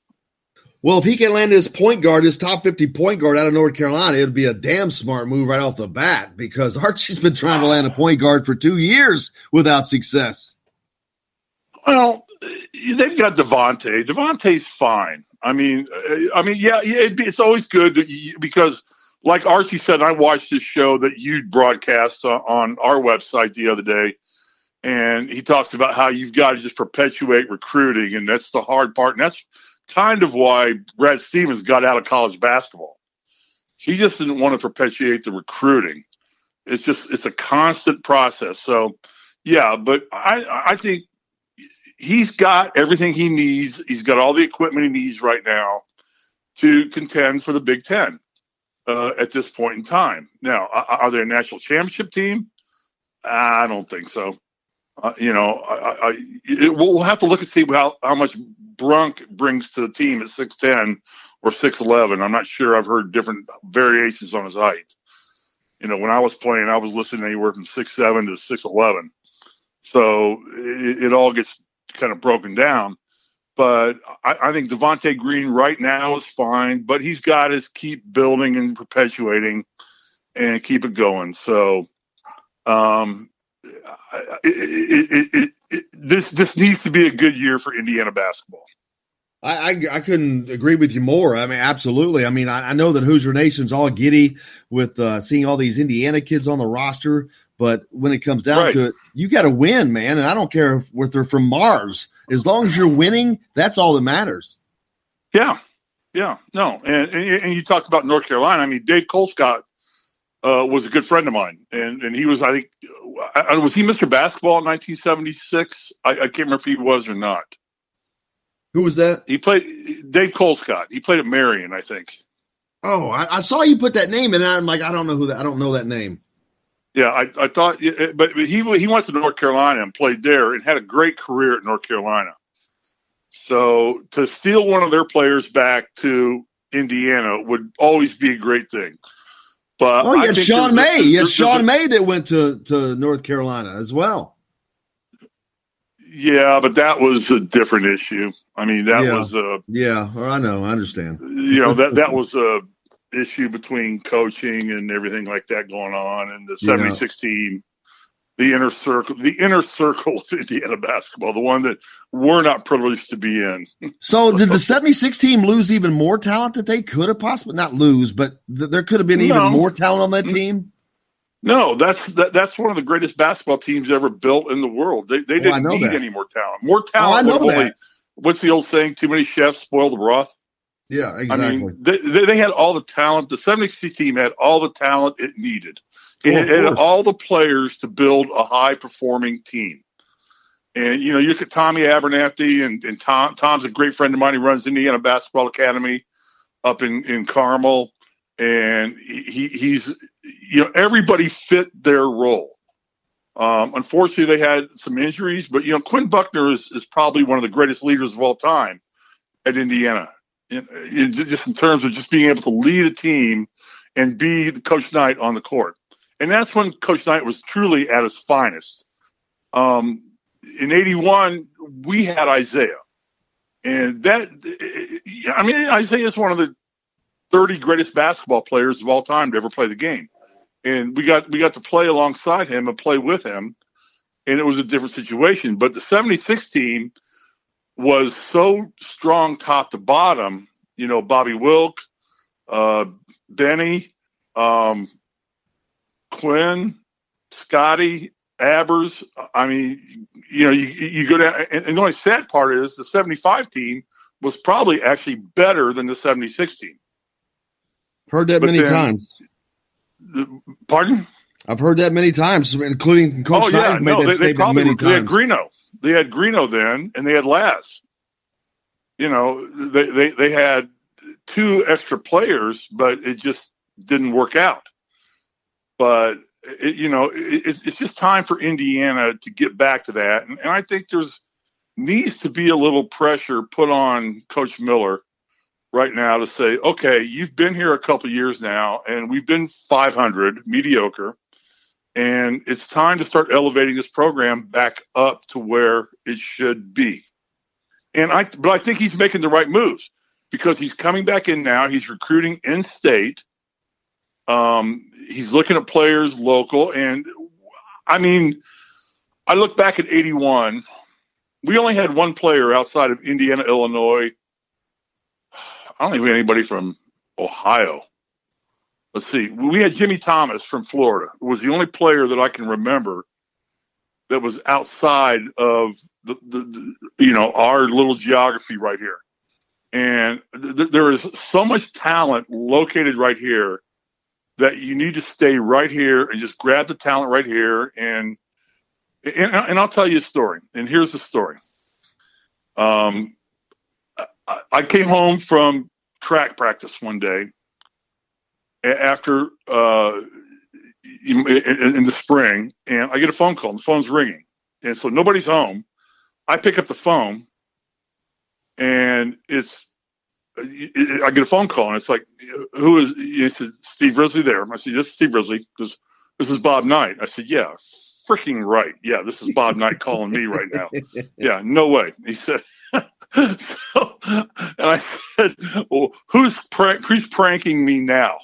Well, if he can land his point guard, his top 50 point guard out of North Carolina, it'd be a damn smart move right off the bat, because Archie's been trying to land a point guard for 2 years without success. Well, they've got Devontae. Devontae's fine. I mean, yeah, it's always good because, like Archie said, I watched this show that you broadcast on our website the other day. And he talks about how you've got to just perpetuate recruiting, and that's the hard part. And that's kind of why Brad Stevens got out of college basketball. He just didn't want to perpetuate the recruiting. It's a constant process. So, yeah, but I think he's got everything he needs. He's got all the equipment he needs right now to contend for the Big Ten at this point in time. Now, are they a national championship team? I don't think so. We'll have to look and see how much Brunk brings to the team at 6'10" or 6'11". I'm not sure. I've heard different variations on his height. When I was playing, I was listening anywhere from 6'7" to 6'11". So it all gets kind of broken down. But I think Devontae Green right now is fine, but he's got to keep building and perpetuating and keep it going. So this needs to be a good year for Indiana basketball. I couldn't agree with you more. I mean, absolutely. I mean, I know that Hoosier Nation's all giddy with seeing all these Indiana kids on the roster, but when it comes down to it, you got to win, man. And I don't care if they're from Mars. As long as you're winning, that's all that matters. Yeah. No, and you talked about North Carolina. I mean, Dave Colescott was a good friend of mine, and he was, I think, was he Mr. Basketball in 1976? I can't remember if he was or not. Who was that? He played Dave Colescott. He played at Marion, I think. Oh, I saw you put that name in, and I'm like, I don't know that name. Yeah, I thought, but he went to North Carolina and played there and had a great career at North Carolina. So to steal one of their players back to Indiana would always be a great thing. But you had Sean May. You had Sean May that went to North Carolina as well. Yeah, but that was a different issue. I mean, that was I know, I understand. That was a issue between coaching and everything like that going on, and the 76 team, the inner circle of Indiana basketball, the one that we're not privileged to be in. So did the 76 team lose even more talent that they could have possibly not lose, but there could have been even more talent on that team? No, that's one of the greatest basketball teams ever built in the world. They didn't need any more talent. More talent. I know that. What's the old saying? Too many chefs spoil the broth. Yeah, exactly. I mean, they had all the talent. The 76 team had all the talent it needed. It had all the players to build a high-performing team. And, you look at Tommy Abernathy, and Tom's a great friend of mine. He runs Indiana Basketball Academy up in Carmel. And he's everybody fit their role. Unfortunately, they had some injuries, but Quinn Buckner is probably one of the greatest leaders of all time at Indiana. Just in terms of just being able to lead a team and be the Coach Knight on the court. And that's when Coach Knight was truly at his finest. In 81, we had Isaiah. And Isaiah is one of the 30 greatest basketball players of all time to ever play the game. And we got to play alongside him and play with him. And it was a different situation. But the 76 team was so strong top to bottom, Bobby Wilk, Benny, Quinn, Scotty, Abbers. I mean, you go down, and the only sad part is the 75 team was probably actually better than the 76 team. Heard that many times. Pardon? I've heard that many times, including Coach Snyder made that statement many times. They had Greeno then, and they had Laz. They had two extra players, but it just didn't work out. But it's just time for Indiana to get back to that, and I think needs to be a little pressure put on Coach Miller right now to say, okay, you've been here a couple of years now, and we've been 500, mediocre, and it's time to start elevating this program back up to where it should be. But I think he's making the right moves because he's coming back in now. He's recruiting in state. He's looking at players local, and I mean, I look back at 81. We only had one player outside of Indiana, Illinois. I don't think we had anybody from Ohio. Let's see. We had Jimmy Thomas from Florida. It was the only player that I can remember that was outside of our little geography right here. And there is so much talent located right here that you need to stay right here and just grab the talent right here. And I'll tell you a story. And here's the story. I came home from track practice one day after in the spring, and I get a phone call, and the phone's ringing. And so nobody's home. I pick up the phone, and I get a phone call, and it's like, who is? He said, Steve Risley there. I said, this is Steve Risley. Because this is Bob Knight. I said, yeah, freaking right. Yeah, this is Bob Knight calling me right now. Yeah, no way. He said, and I said, well, who's pranking me now?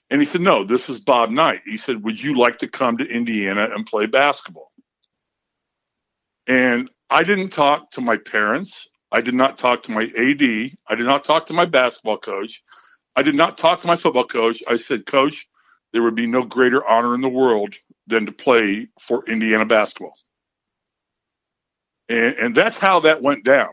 And he said, no, this is Bob Knight. He said, would you like to come to Indiana and play basketball? And I didn't talk to my parents. I did not talk to my AD. I did not talk to my basketball coach. I did not talk to my football coach. I said, Coach, there would be no greater honor in the world than to play for Indiana basketball. And that's how that went down.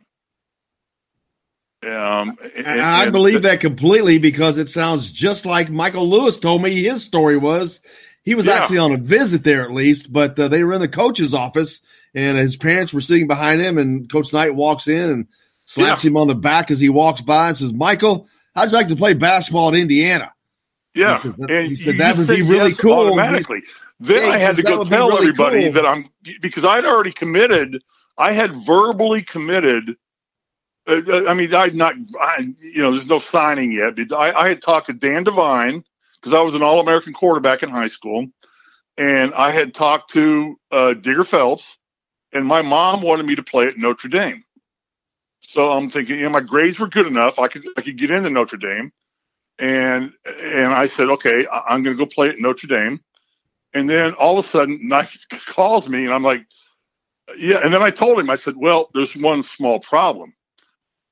I believe that completely, because it sounds just like Michael Lewis told me his story was. He was actually on a visit there, at least, but they were in the coach's office, and his parents were sitting behind him, and Coach Knight walks in and slaps him on the back as he walks by and says, Michael, how'd you like to play basketball at Indiana? Yeah. He said that would be really cool. Automatically. Then I had to go tell everybody that because I'd already committed. I had verbally committed. There's no signing yet. I had talked to Dan Devine, because I was an All-American quarterback in high school, and I had talked to Digger Phelps, and my mom wanted me to play at Notre Dame. So I'm thinking, my grades were good enough. I could get into Notre Dame, and I said, okay, I'm going to go play at Notre Dame. And then all of a sudden, Nike calls me, and I'm like, yeah. And then I told him, I said, well, there's one small problem.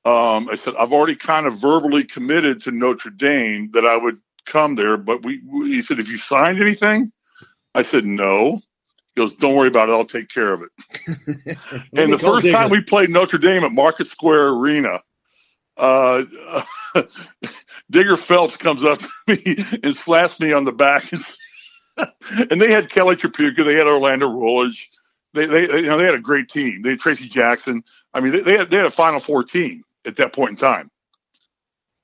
I said, I've already kind of verbally committed to Notre Dame that I would come there, but he said, have you signed anything? I said, no. He goes, don't worry about it. I'll take care of it. And the first time we played Notre Dame at Market Square Arena, Digger Phelps comes up to me and slaps me on the back. And they had Kelly Tripucka. They had Orlando Rollage. They had a great team. They had Tracy Jackson. I mean, they had a Final Four team at that point in time.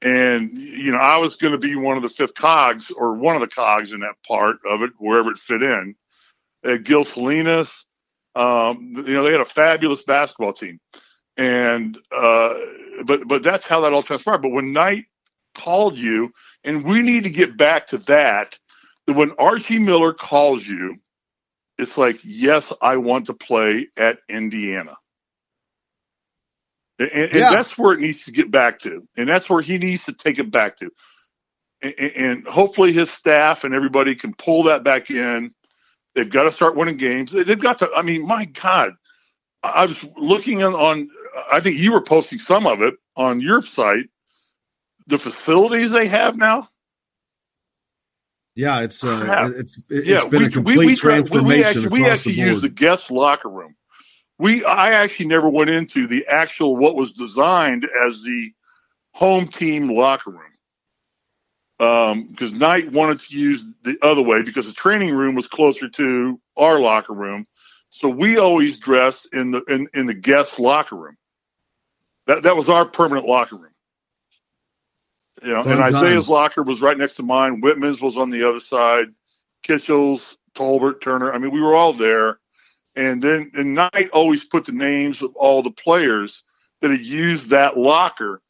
And, I was going to be one of the fifth cogs, or one of the cogs in that part of it, wherever it fit in. Gil Salinas, they had a fabulous basketball team. And, but that's how that all transpired. But when Knight called you, and we need to get back to that when Archie Miller calls you, it's like, yes, I want to play at Indiana. And that's where it needs to get back to. And that's where he needs to take it back to. And hopefully his staff and everybody can pull that back in. They've got to start winning games. They've got to, my God, I was looking on, I think you were posting some of it on your site, the facilities they have now. Yeah, it's been a complete transformation. We actually use the guest locker room. I actually never went into the actual what was designed as the home team locker room, because Knight wanted to use the other way because the training room was closer to our locker room, so we always dressed in the guest locker room. That was our permanent locker room. And Isaiah's locker was right next to mine. Whitman's was on the other side. Kitchell's, Tolbert, Turner. We were all there. And Knight always put the names of all the players that had used that locker.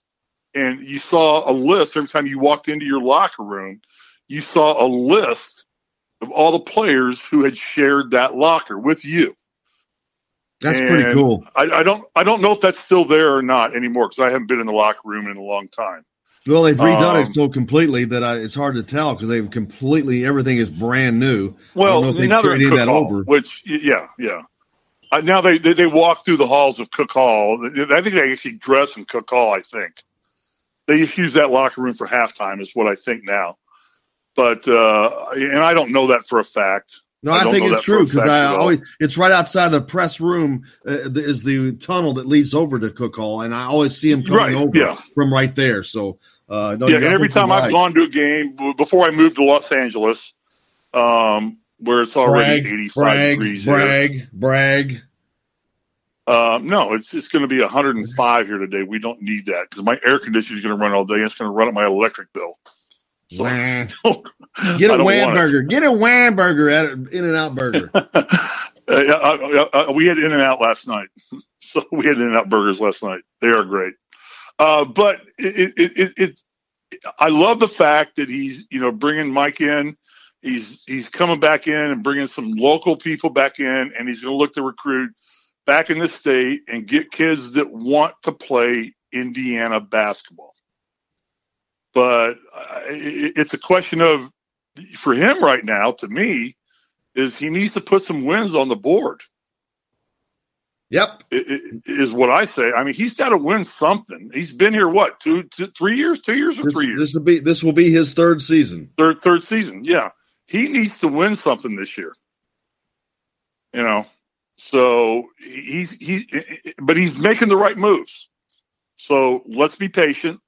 And you saw a list every time you walked into your locker room. You saw a list of all the players who had shared that locker with you. That's pretty cool. I don't know if that's still there or not anymore, because I haven't been in the locker room in a long time. Well, they've redone it so completely that it's hard to tell, because they've everything is brand new. Well, now they're in Cook Hall, which, yeah. Now they walk through the halls of Cook Hall. I think they actually dress in Cook Hall, I think. They just use that locker room for halftime is what I think now. But, and I don't know that for a fact. No, I think it's true, because it's right outside the press room is the tunnel that leads over to Cook Hall, and I always see them coming over from right there. So, and every time I've gone to a game before I moved to Los Angeles, where it's already 85 degrees. Brag. No, it's going to be 105 here today. We don't need that, because my air conditioner is going to run all day. And it's going to run up my electric bill. So Get a Wham burger. Get a Wham burger at In-N-Out Burger. We had In-N-Out last night. So we had In-N-Out burgers last night. They are great. But I love the fact that he's, bringing Mike in. He's coming back in and bringing some local people back in, and he's going to look to recruit back in the state and get kids that want to play Indiana basketball. But it's a question of, for him right now, to me, is he needs to put some wins on the board. Yep. It is what I say. I mean, he's got to win something. He's been here, what, 3 years? 2 years or 3 years? This will be his third season. Third season, yeah. He needs to win something this year. So but he's making the right moves. So let's be patient.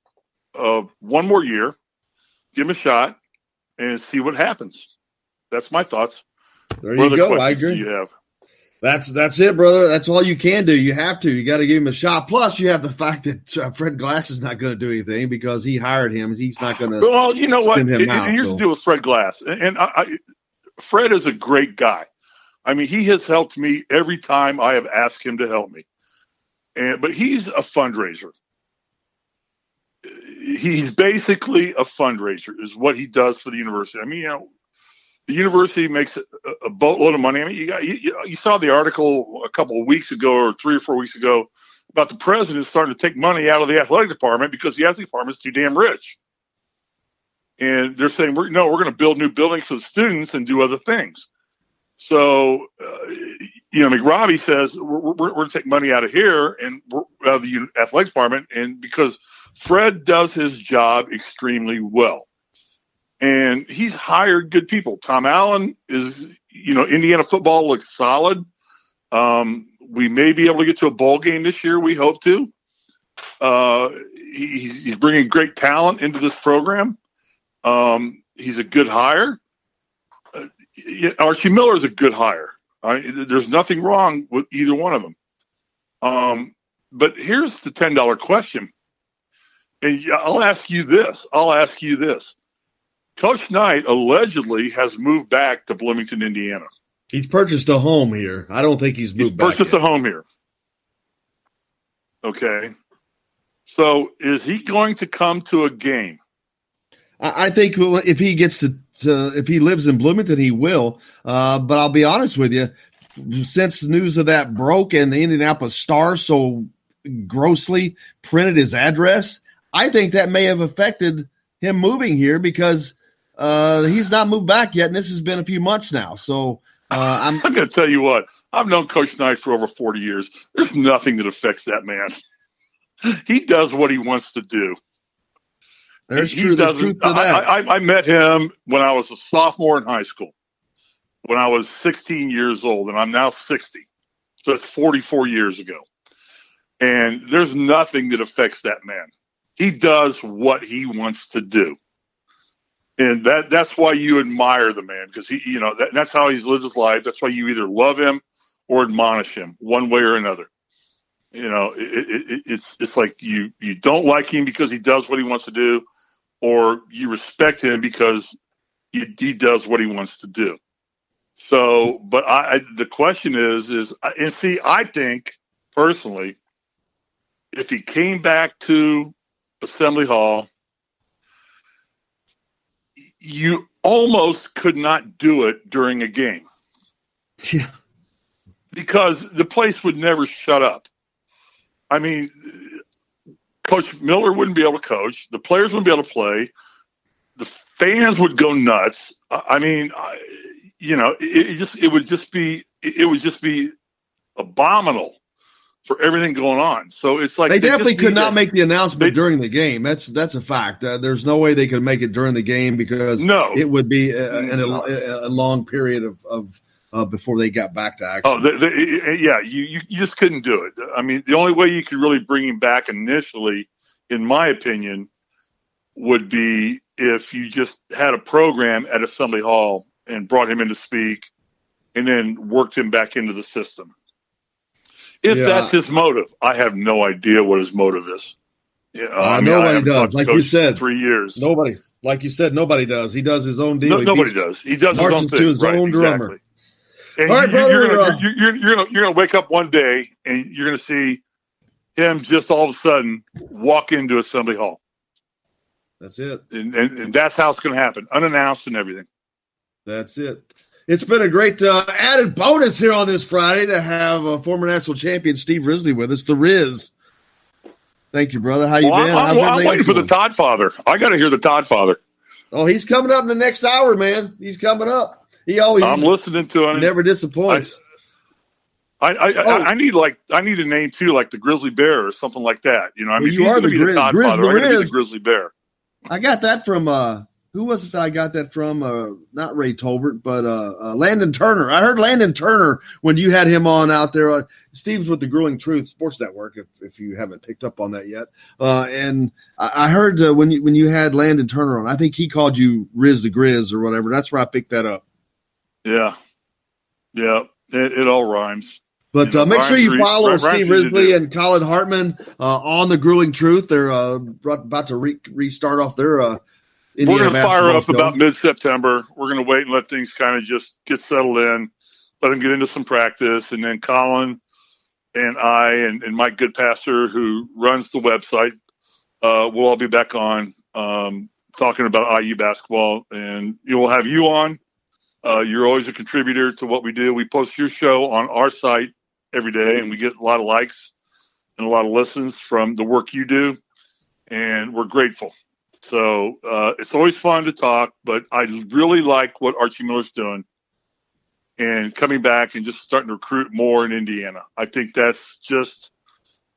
One more year, give him a shot, and see what happens. That's my thoughts. There you go. I agree. You have. That's it, brother. That's all you can do. You have to. You got to give him a shot. Plus, you have the fact that Fred Glass is not going to do anything because he hired him. He's not going to. Well, you know what? Here's the deal with Fred Glass, and Fred is a great guy. I mean, he has helped me every time I have asked him to help me. But he's a fundraiser. He's basically a fundraiser, is what he does for the university. I mean, the university makes a boatload of money. I mean, you saw the article a couple of weeks ago, or 3 or 4 weeks ago, about the president starting to take money out of the athletic department because the athletic department is too damn rich. And they're saying, we're going to build new buildings for the students and do other things. So, McRobbie says, we're going to take money out of here and out of the athletic department, and because Fred does his job extremely well. And he's hired good people. Tom Allen is, Indiana football looks solid. We may be able to get to a bowl game this year. We hope to. He's bringing great talent into this program. He's a good hire. Archie Miller is a good hire. There's nothing wrong with either one of them. But here's the $10 question. And I'll ask you this. Coach Knight allegedly has moved back to Bloomington, Indiana. He's purchased a home here. I don't think he's moved back. He's purchased a home here. Okay. So is he going to come to a game? I think if he gets if he lives in Bloomington, he will. But I'll be honest with you, since news of that broke and the Indianapolis Star so grossly printed his address, I think that may have affected him moving here because he's not moved back yet, and this has been a few months now. So I'm going to tell you what. I've known Coach Knight for over 40 years. There's nothing that affects that man. He does what he wants to do. There's truth to that. I met him when I was a sophomore in high school, when I was 16 years old, and I'm now 60. So that's 44 years ago. And there's nothing that affects that man. He does what he wants to do. And that's why you admire the man, because that's how he's lived his life. That's why you either love him or admonish him one way or another. It's like you don't like him because he does what he wants to do, or you respect him because he does what he wants to do. So, but the question is, I think personally, if he came back to Assembly Hall, you almost could not do it during a game. Yeah. Because the place would never shut up. I mean, Coach Miller wouldn't be able to coach. The players wouldn't be able to play. The fans would go nuts. I mean, it would just be abominable for everything going on. So it's like they definitely could not make the announcement during the game. That's a fact. There's no way they could make it during the game because it would be a long period of before they got back to action. You just couldn't do it. I mean, the only way you could really bring him back initially, in my opinion, would be if you just had a program at Assembly Hall and brought him in to speak and then worked him back into the system. If that's his motive, I have no idea what his motive is. Nobody does. Like you said, 3 years. Nobody. Like you said, nobody does. He does his own deal. Nobody does. He does his own thing. To his own drummer. And All right, brother. You're gonna wake up one day and you're gonna see him just all of a sudden walk into Assembly Hall. That's it. And that's how it's gonna happen, unannounced and everything. That's it. It's been a great added bonus here on this Friday to have former national champion Steve Risley with us, the Riz. Thank you, brother. How you been? I'm waiting for the Todd Father. I got to hear the Todd Father. Oh, he's coming up in the next hour, man. He's coming up. I'm listening to him. Never disappoints. I need a name too, like the Grizzly Bear or something like that. You know, I mean, you are the Todd Father. I'm going to be the Grizzly Bear. I got that from who was it that I got that from? Not Ray Tolbert, but Landon Turner. I heard Landon Turner when you had him on out there. Steve's with the Grueling Truth Sports Network, if you haven't picked up on that yet. And I heard when you had Landon Turner on, I think he called you Riz the Grizz or whatever. That's where I picked that up. Yeah. It all rhymes. But make sure you follow Steve Risley and Colin Hartman on the Grueling Truth. They're about to restart off their Indiana. We're going to fire up show. About mid-September. We're going to wait and let things kind of just get settled in, let them get into some practice, and then Colin and I and Mike Goodpasser, who runs the website, we'll all be back on talking about IU basketball, and we'll have you on. You're always a contributor to what we do. We post your show on our site every day, and we get a lot of likes and a lot of listens from the work you do, and we're grateful. So it's always fun to talk, but I really like what Archie Miller's doing and coming back and just starting to recruit more in Indiana. I think that's just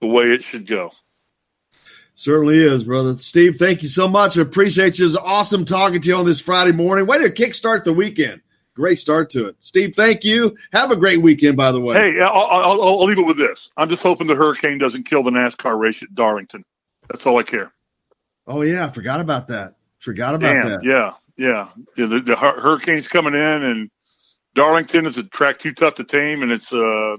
the way it should go. Certainly is, brother. Steve, thank you so much. I appreciate you. It's awesome talking to you on this Friday morning. Way to kickstart the weekend. Great start to it. Steve, thank you. Have a great weekend, by the way. Hey, I'll leave it with this. I'm just hoping the hurricane doesn't kill the NASCAR race at Darlington. That's all I care. Oh, yeah. I forgot about that. that. Yeah. The hurricane's coming in, and Darlington is a track too tough to tame, and it's, I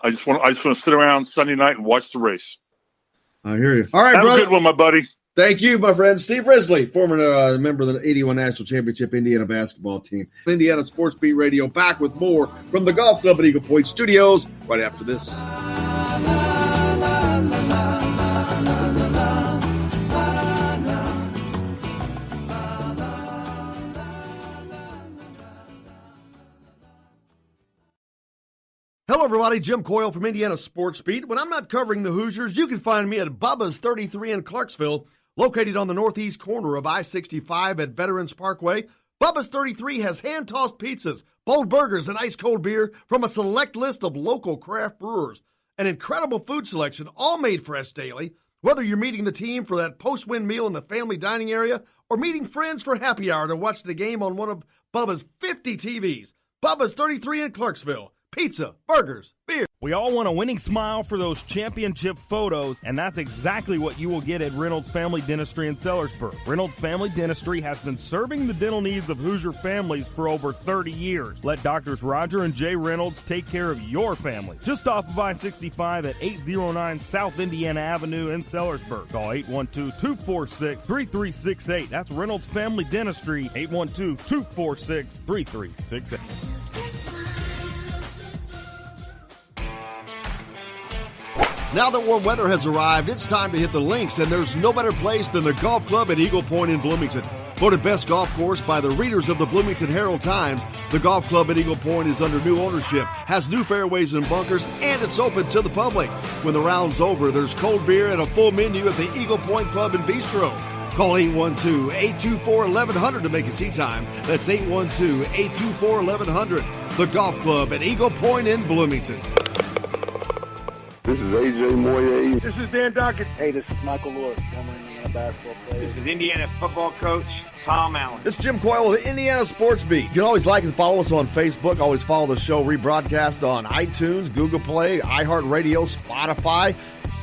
just want to sit around Sunday night and watch the race. I hear you. All right, Have brother. a good one, my buddy. Thank you, my friend. Steve Risley, former member of the 81 National Championship Indiana basketball team. Indiana Sports Beat Radio, back with more from the Golf Club at Eagle Point Studios right after this. Hello, everybody. Jim Coyle from Indiana Sports Beat. When I'm not covering the Hoosiers, you can find me at Bubba's 33 in Clarksville, located on the northeast corner of I-65 at Veterans Parkway. Bubba's 33 has hand-tossed pizzas, bold burgers, and ice-cold beer from a select list of local craft brewers. An incredible food selection, all made fresh daily. Whether you're meeting the team for that post-win meal in the family dining area or meeting friends for happy hour to watch the game on one of Bubba's 50 TVs. Bubba's 33 in Clarksville. Pizza, burgers, beer. We all want a winning smile for those championship photos, and that's exactly what you will get at Reynolds Family Dentistry in Sellersburg. Reynolds Family Dentistry has been serving the dental needs of Hoosier families for over 30 years. Let Doctors Roger and Jay Reynolds take care of your family. Just off of I-65 at 809 South Indiana Avenue in Sellersburg. Call 812-246-3368. That's Reynolds Family Dentistry, 812-246-3368. Now that warm weather has arrived, it's time to hit the links, and there's no better place than the Golf Club at Eagle Point in Bloomington. Voted best golf course by the readers of the Bloomington Herald-Times, the Golf Club at Eagle Point is under new ownership, has new fairways and bunkers, and it's open to the public. When the round's over, there's cold beer and a full menu at the Eagle Point Pub and Bistro. Call 812-824-1100 to make a tee time. That's 812-824-1100. The Golf Club at Eagle Point in Bloomington. This is AJ Moye. This is Dan Dockett. Hey, this is Michael Lord, former Indiana basketball player. This is Indiana football coach Tom Allen. This is Jim Coyle with the Indiana Sports Beat. You can always like and follow us on Facebook. Always follow the show rebroadcast on iTunes, Google Play, iHeartRadio, Spotify.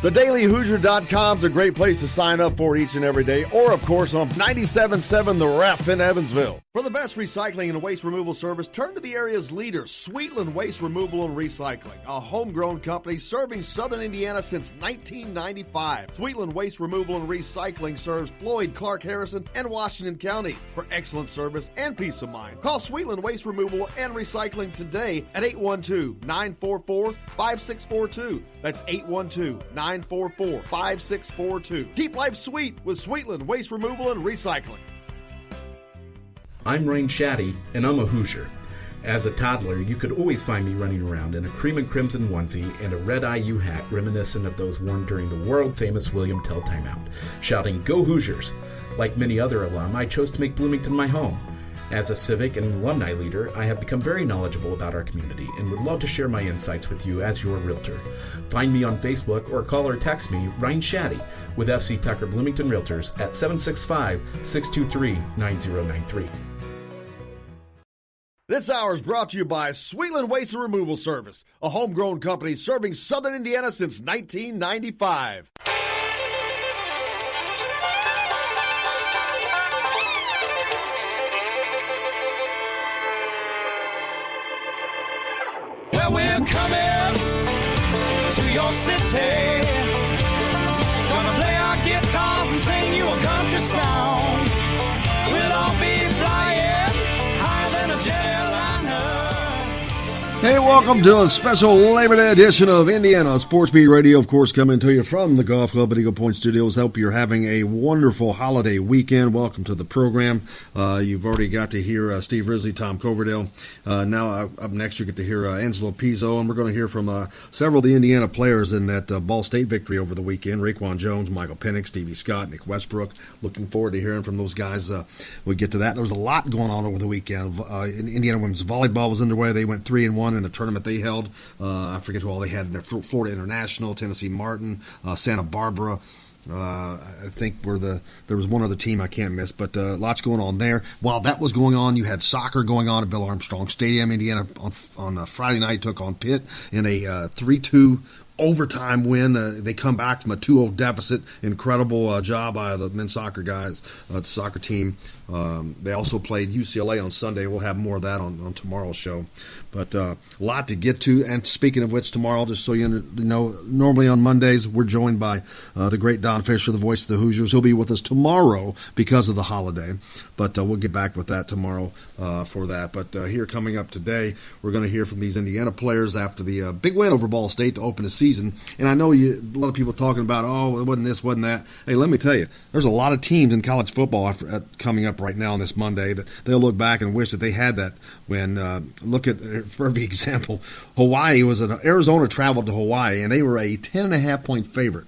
TheDailyHoosier.com is a great place to sign up for each and every day, or, of course, on 97.7 The Ref in Evansville. For the best recycling and waste removal service, turn to the area's leader, Sweetland Waste Removal and Recycling, a homegrown company serving southern Indiana since 1995. Sweetland Waste Removal and Recycling serves Floyd, Clark, Harrison, and Washington counties. For excellent service and peace of mind, call Sweetland Waste Removal and Recycling today at 812-944-5642. That's 812-944-5642. Keep life sweet with Sweetland Waste Removal and Recycling. I'm Rain Shaddy, and I'm a Hoosier. As a toddler, you could always find me running around in a cream and crimson onesie and a red IU hat reminiscent of those worn during the world-famous William Tell timeout, shouting, "Go Hoosiers!" Like many other alum, I chose to make Bloomington my home. As a civic and alumni leader, I have become very knowledgeable about our community and would love to share my insights with you as your realtor. Find me on Facebook or call or text me, Ryan Shaddy, with FC Tucker Bloomington Realtors at 765-623-9093. This hour is brought to you by Sweetland Waste and Removal Service, a homegrown company serving southern Indiana since 1995. Well, we're coming to your city. Gonna play our guitars and sing you a country song. We'll all be flying higher than a jetliner. Hey, welcome to a special Labor Day edition of Indiana Sports Beat Radio, of course, coming to you from the Golf Club at Eagle Point Studios. Hope you're having a wonderful holiday weekend. Welcome to the program. You've already got to hear Steve Risley, Tom Coverdale. Now, up next, you get to hear Angelo Pizzo, and we're going to hear from several of the Indiana players in that Ball State victory over the weekend. Raekwon Jones, Michael Penix, Stevie Scott, Nick Westbrook. Looking forward to hearing from those guys. We'll get to that. There was a lot going on over the weekend. Indiana women's volleyball was underway. They went 3-1 in the tournament they held. I forget who all they had in there. Florida International, Tennessee Martin, Santa Barbara. I think there was one other team I can't miss, but lots going on there. While that was going on, you had soccer going on at Bill Armstrong Stadium. Indiana on Friday night took on Pitt in a 3-2 overtime win. They come back from a 2-0 deficit. Incredible job by the men's soccer guys, the soccer team. They also played UCLA on Sunday. We'll have more of that on tomorrow's show. But a lot to get to. And speaking of which, tomorrow, just so you know, normally on Mondays, we're joined by the great Don Fisher, the voice of the Hoosiers. He'll be with us tomorrow because of the holiday. But we'll get back with that tomorrow for that. But here coming up today, we're going to hear from these Indiana players after the big win over Ball State to open the season. And I know a lot of people talking about, it wasn't this, wasn't that. Hey, let me tell you, there's a lot of teams in college football coming up right now on this Monday that they'll look back and wish that they had that win. Look at, for every example, Arizona traveled to Hawaii, and they were a 10.5-point favorite.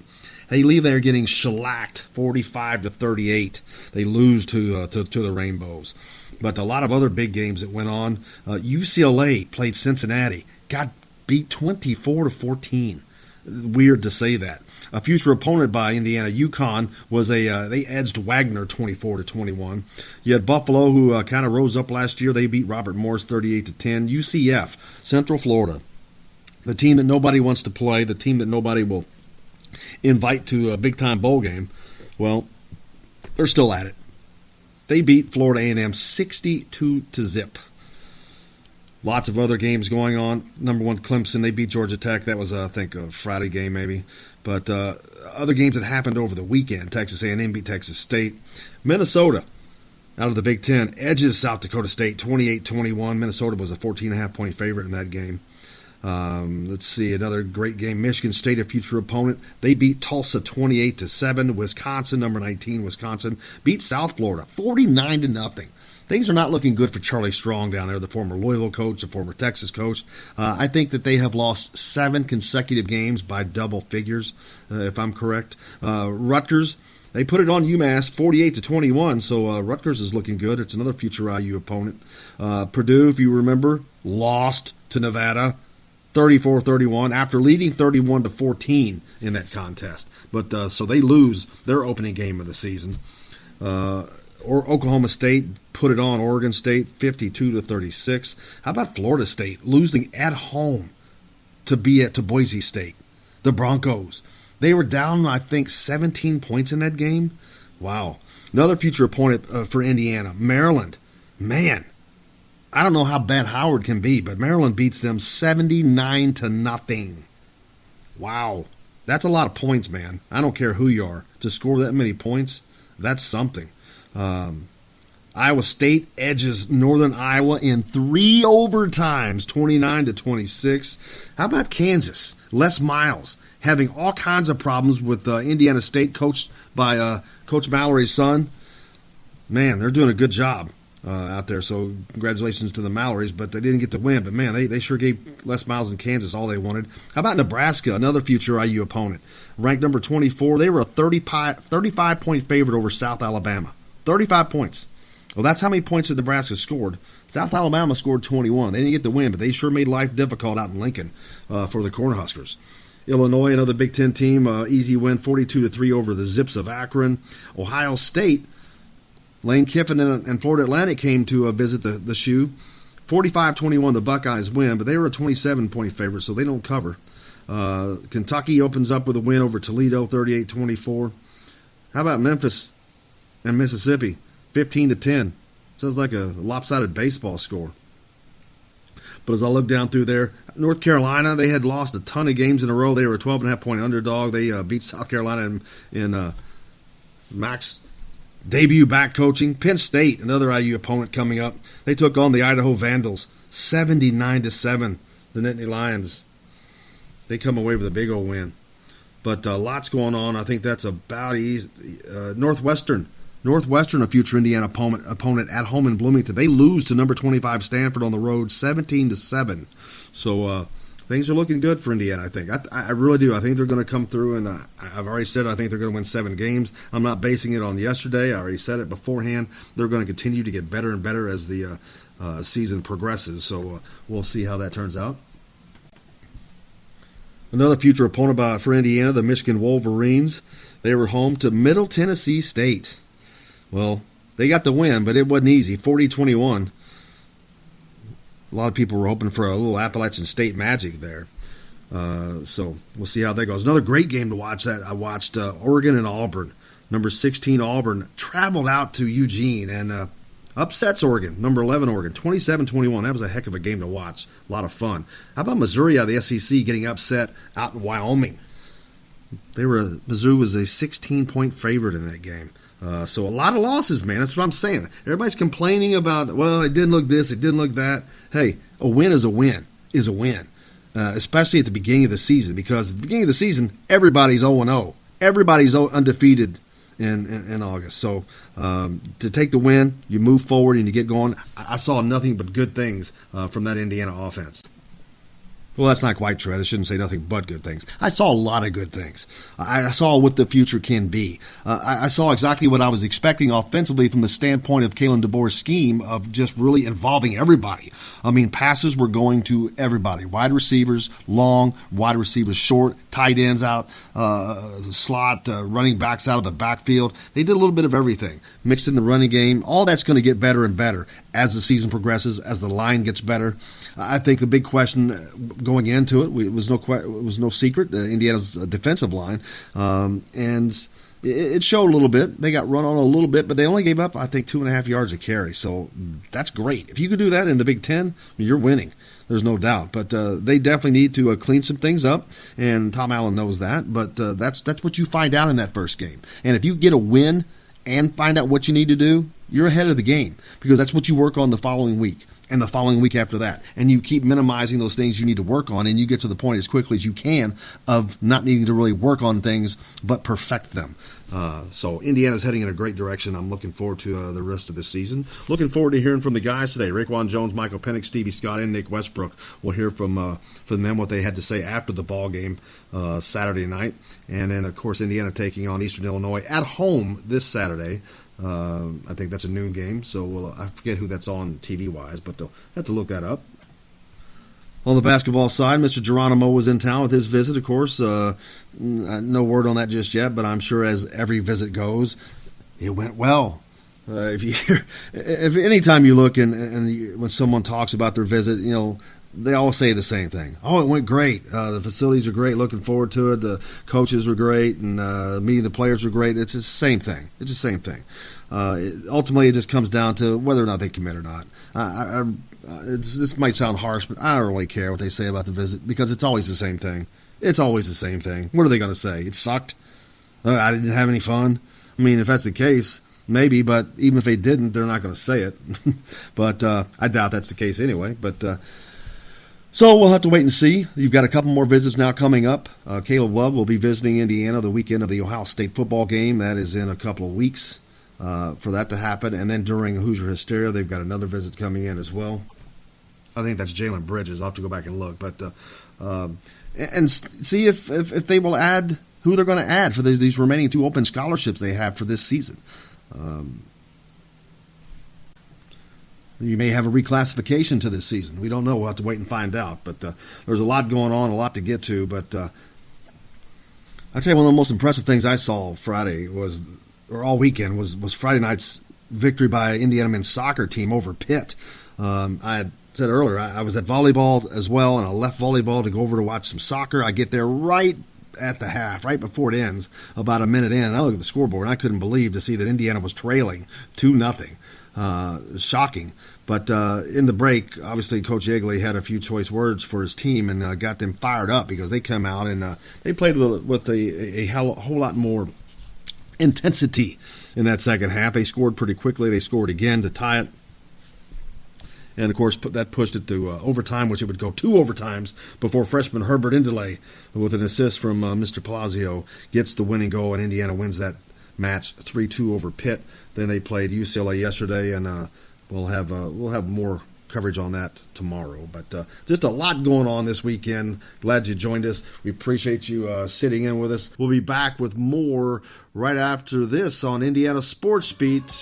They leave there getting shellacked 45-38. They lose to the Rainbows. But a lot of other big games that went on. UCLA played Cincinnati, got beat 24-14. Weird to say that. A future opponent by Indiana, UConn, was they edged Wagner 24-21. You had Buffalo, who kind of rose up last year. They beat Robert Morris 38-10. UCF, Central Florida, the team that nobody wants to play, the team that nobody will invite to a big-time bowl game. Well, they're still at it. They beat Florida A&M 62-0. Lots of other games going on. Number one, Clemson, they beat Georgia Tech. That was, I think, a Friday game maybe. But other games that happened over the weekend. Texas A&M beat Texas State. Minnesota, out of the Big Ten, edges South Dakota State 28-21. Minnesota was a 14.5-point favorite in that game. Let's see, another great game. Michigan State, a future opponent. They beat Tulsa 28-7. Wisconsin, number 19, Wisconsin, beat South Florida 49-0. Things are not looking good for Charlie Strong down there, the former Louisville coach, the former Texas coach. I think that they have lost 7 consecutive games by double figures, if I'm correct. Rutgers, they put it on UMass 48-21, so Rutgers is looking good. It's another future IU opponent. Purdue, if you remember, lost to Nevada 34-31 after leading 31-14 in that contest. But so they lose their opening game of the season. Or Oklahoma State put it on Oregon State 52-36. How about Florida State losing at home to Boise State? The Broncos They were down, I think, 17 points in that game. Wow. Another future opponent for Indiana, Maryland. Man, I don't know how bad Howard can be, but Maryland beats them 79-0. Wow. That's a lot of points, man. I don't care who you are. To score that many points, that's something. Iowa State edges Northern Iowa in 3 overtimes, 29-26. How about Kansas? Les Miles having all kinds of problems with Indiana State, coached by Coach Mallory's son. Man, they're doing a good job out there. So congratulations to the Mallorys, but they didn't get to win. But, man, they sure gave Les Miles in Kansas all they wanted. How about Nebraska, another future IU opponent? Ranked number 24. They were a 35-point favorite over South Alabama. 35 points. Well, that's how many points that Nebraska scored. South Alabama scored 21. They didn't get the win, but they sure made life difficult out in Lincoln for the Cornhuskers. Illinois, another Big Ten team, easy win, 42-3 over the Zips of Akron. Ohio State, Lane Kiffin and Florida Atlantic came to visit the Shoe. 45-21, the Buckeyes win, but they were a 27-point favorite, so they don't cover. Kentucky opens up with a win over Toledo, 38-24. How about Memphis and Mississippi? 15-10. Sounds like a lopsided baseball score. But as I look down through there, North Carolina, they had lost a ton of games in a row. They were a 12.5-point underdog. They beat South Carolina in Mac's debut back coaching. Penn State, another IU opponent coming up. They took on the Idaho Vandals, 79-7. The Nittany Lions, they come away with a big old win. But lots going on. I think that's about easy. Northwestern, a future Indiana opponent at home in Bloomington. They lose to number 25 Stanford on the road, 17-7. So things are looking good for Indiana, I think. I really do. I think they're going to come through, and I've already said I think they're going to win 7 games. I'm not basing it on yesterday. I already said it beforehand. They're going to continue to get better and better as the season progresses. So we'll see how that turns out. Another future opponent for Indiana, the Michigan Wolverines. They were home to Middle Tennessee State. Well, they got the win, but it wasn't easy. 40-21. A lot of people were hoping for a little Appalachian State magic there. So we'll see how that goes. Another great game to watch. That I watched Oregon and Auburn. Number 16 Auburn traveled out to Eugene and upsets Oregon. Number 11 Oregon, 27-21. That was a heck of a game to watch. A lot of fun. How about Missouri out of the SEC getting upset out in Wyoming? Mizzou was a 16-point favorite in that game. So a lot of losses, man. That's what I'm saying. Everybody's complaining about, well, it didn't look this, it didn't look that. Hey, a win is a win, especially at the beginning of the season, because at the beginning of the season, everybody's 0-0. Everybody's undefeated in August. So to take the win, you move forward and you get going. I saw nothing but good things from that Indiana offense. Well, that's not quite true. I shouldn't say nothing but good things. I saw a lot of good things. I saw what the future can be. I saw exactly what I was expecting offensively from the standpoint of Kalen DeBoer's scheme of just really involving everybody. I mean, passes were going to everybody. Wide receivers, long, wide receivers, short, tight ends out, the slot, running backs out of the backfield. They did a little bit of everything. Mixed in the running game. All that's going to get better and better as the season progresses, as the line gets better. I think the big question going into it was no secret, Indiana's defensive line, and it showed a little bit. They got run on a little bit, but they only gave up, I think, 2.5 yards a carry. So that's great. If you could do that in the Big Ten, you're winning. There's no doubt. But they definitely need to clean some things up, and Tom Allen knows that. But that's what you find out in that first game. And if you get a win and find out what you need to do, you're ahead of the game, because that's what you work on the following week and the following week after that. And you keep minimizing those things you need to work on, and you get to the point as quickly as you can of not needing to really work on things but perfect them. So Indiana's heading in a great direction. I'm looking forward to the rest of the season. Looking forward to hearing from the guys today. Raekwon Jones, Michael Penix, Stevie Scott, and Nick Westbrook. We'll hear from them what they had to say after the ball game Saturday night. And then, of course, Indiana taking on Eastern Illinois at home this Saturday. I think that's a noon game, so I forget who that's on TV-wise, but they'll have to look that up. On the basketball side, Mr. Geronimo was in town with his visit, of course. No word on that just yet, but I'm sure as every visit goes, it went well. If anytime you look and when someone talks about their visit, they all say the same thing. Oh, it went great. The facilities are great. Looking forward to it. The coaches were great, and meeting the players were great. It's the same thing. Ultimately, it just comes down to whether or not they commit or not. This might sound harsh, but I don't really care what they say about the visit because it's always the same thing. It's always the same thing. What are they going to say? It sucked? I didn't have any fun? I mean, if that's the case, maybe, but even if they didn't, they're not going to say it. But I doubt that's the case anyway. But so we'll have to wait and see. You've got a couple more visits now coming up. Caleb Love will be visiting Indiana the weekend of the Ohio State football game. That is in a couple of weeks for that to happen. And then during Hoosier Hysteria, they've got another visit coming in as well. I think that's Jalen Bridges. I'll have to go back and look. But and see if they will add who they're going to add for these remaining 2 open scholarships they have for this season. You may have a reclassification to this season. We don't know. We'll have to wait and find out. But there's a lot going on, a lot to get to. But I'll tell you, one of the most impressive things I saw Friday all weekend was Friday night's victory by Indiana men's soccer team over Pitt. I had said earlier, I was at volleyball as well, and I left volleyball to go over to watch some soccer. I get there right at the half, right before it ends, about a minute in, and I look at the scoreboard, and I couldn't believe to see that Indiana was trailing 2-0. Shocking. But in the break, obviously, Coach Yeagley had a few choice words for his team and got them fired up because they come out and they played with a whole lot more intensity in that second half. They scored pretty quickly. They scored again to tie it. And, of course, that pushed it to overtime, which it would go 2 overtimes before freshman Herbert Indele, with an assist from Mr. Palacio, gets the winning goal, and Indiana wins that match 3-2 over Pitt. Then they played UCLA yesterday, and we'll have more coverage on that tomorrow. But just a lot going on this weekend. Glad you joined us. We appreciate you sitting in with us. We'll be back with more right after this on Indiana Sports Beat.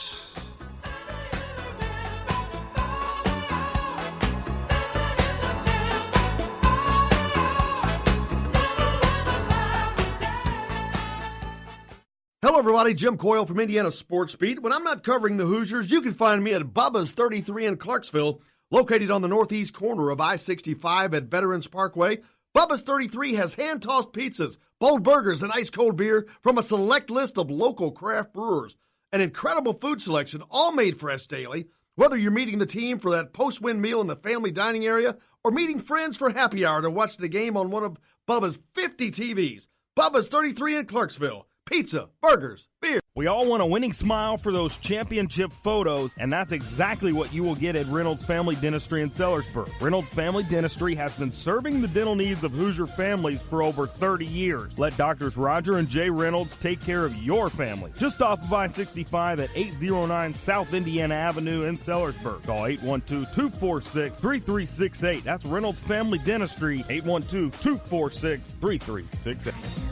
Hello, everybody. Jim Coyle from Indiana Sports Beat. When I'm not covering the Hoosiers, you can find me at Bubba's 33 in Clarksville, located on the northeast corner of I-65 at Veterans Parkway. Bubba's 33 has hand-tossed pizzas, bold burgers, and ice-cold beer from a select list of local craft brewers. An incredible food selection, all made fresh daily. Whether you're meeting the team for that post-win meal in the family dining area or meeting friends for happy hour to watch the game on one of Bubba's 50 TVs. Bubba's 33 in Clarksville. Pizza, burgers, beer. We all want a winning smile for those championship photos, and that's exactly what you will get at Reynolds Family Dentistry in Sellersburg. Reynolds Family Dentistry has been serving the dental needs of Hoosier families for over 30 years. Let Doctors Roger and Jay Reynolds take care of your family. Just off of I-65 at 809 South Indiana Avenue in Sellersburg. Call 812-246-3368. That's Reynolds Family Dentistry, 812-246-3368.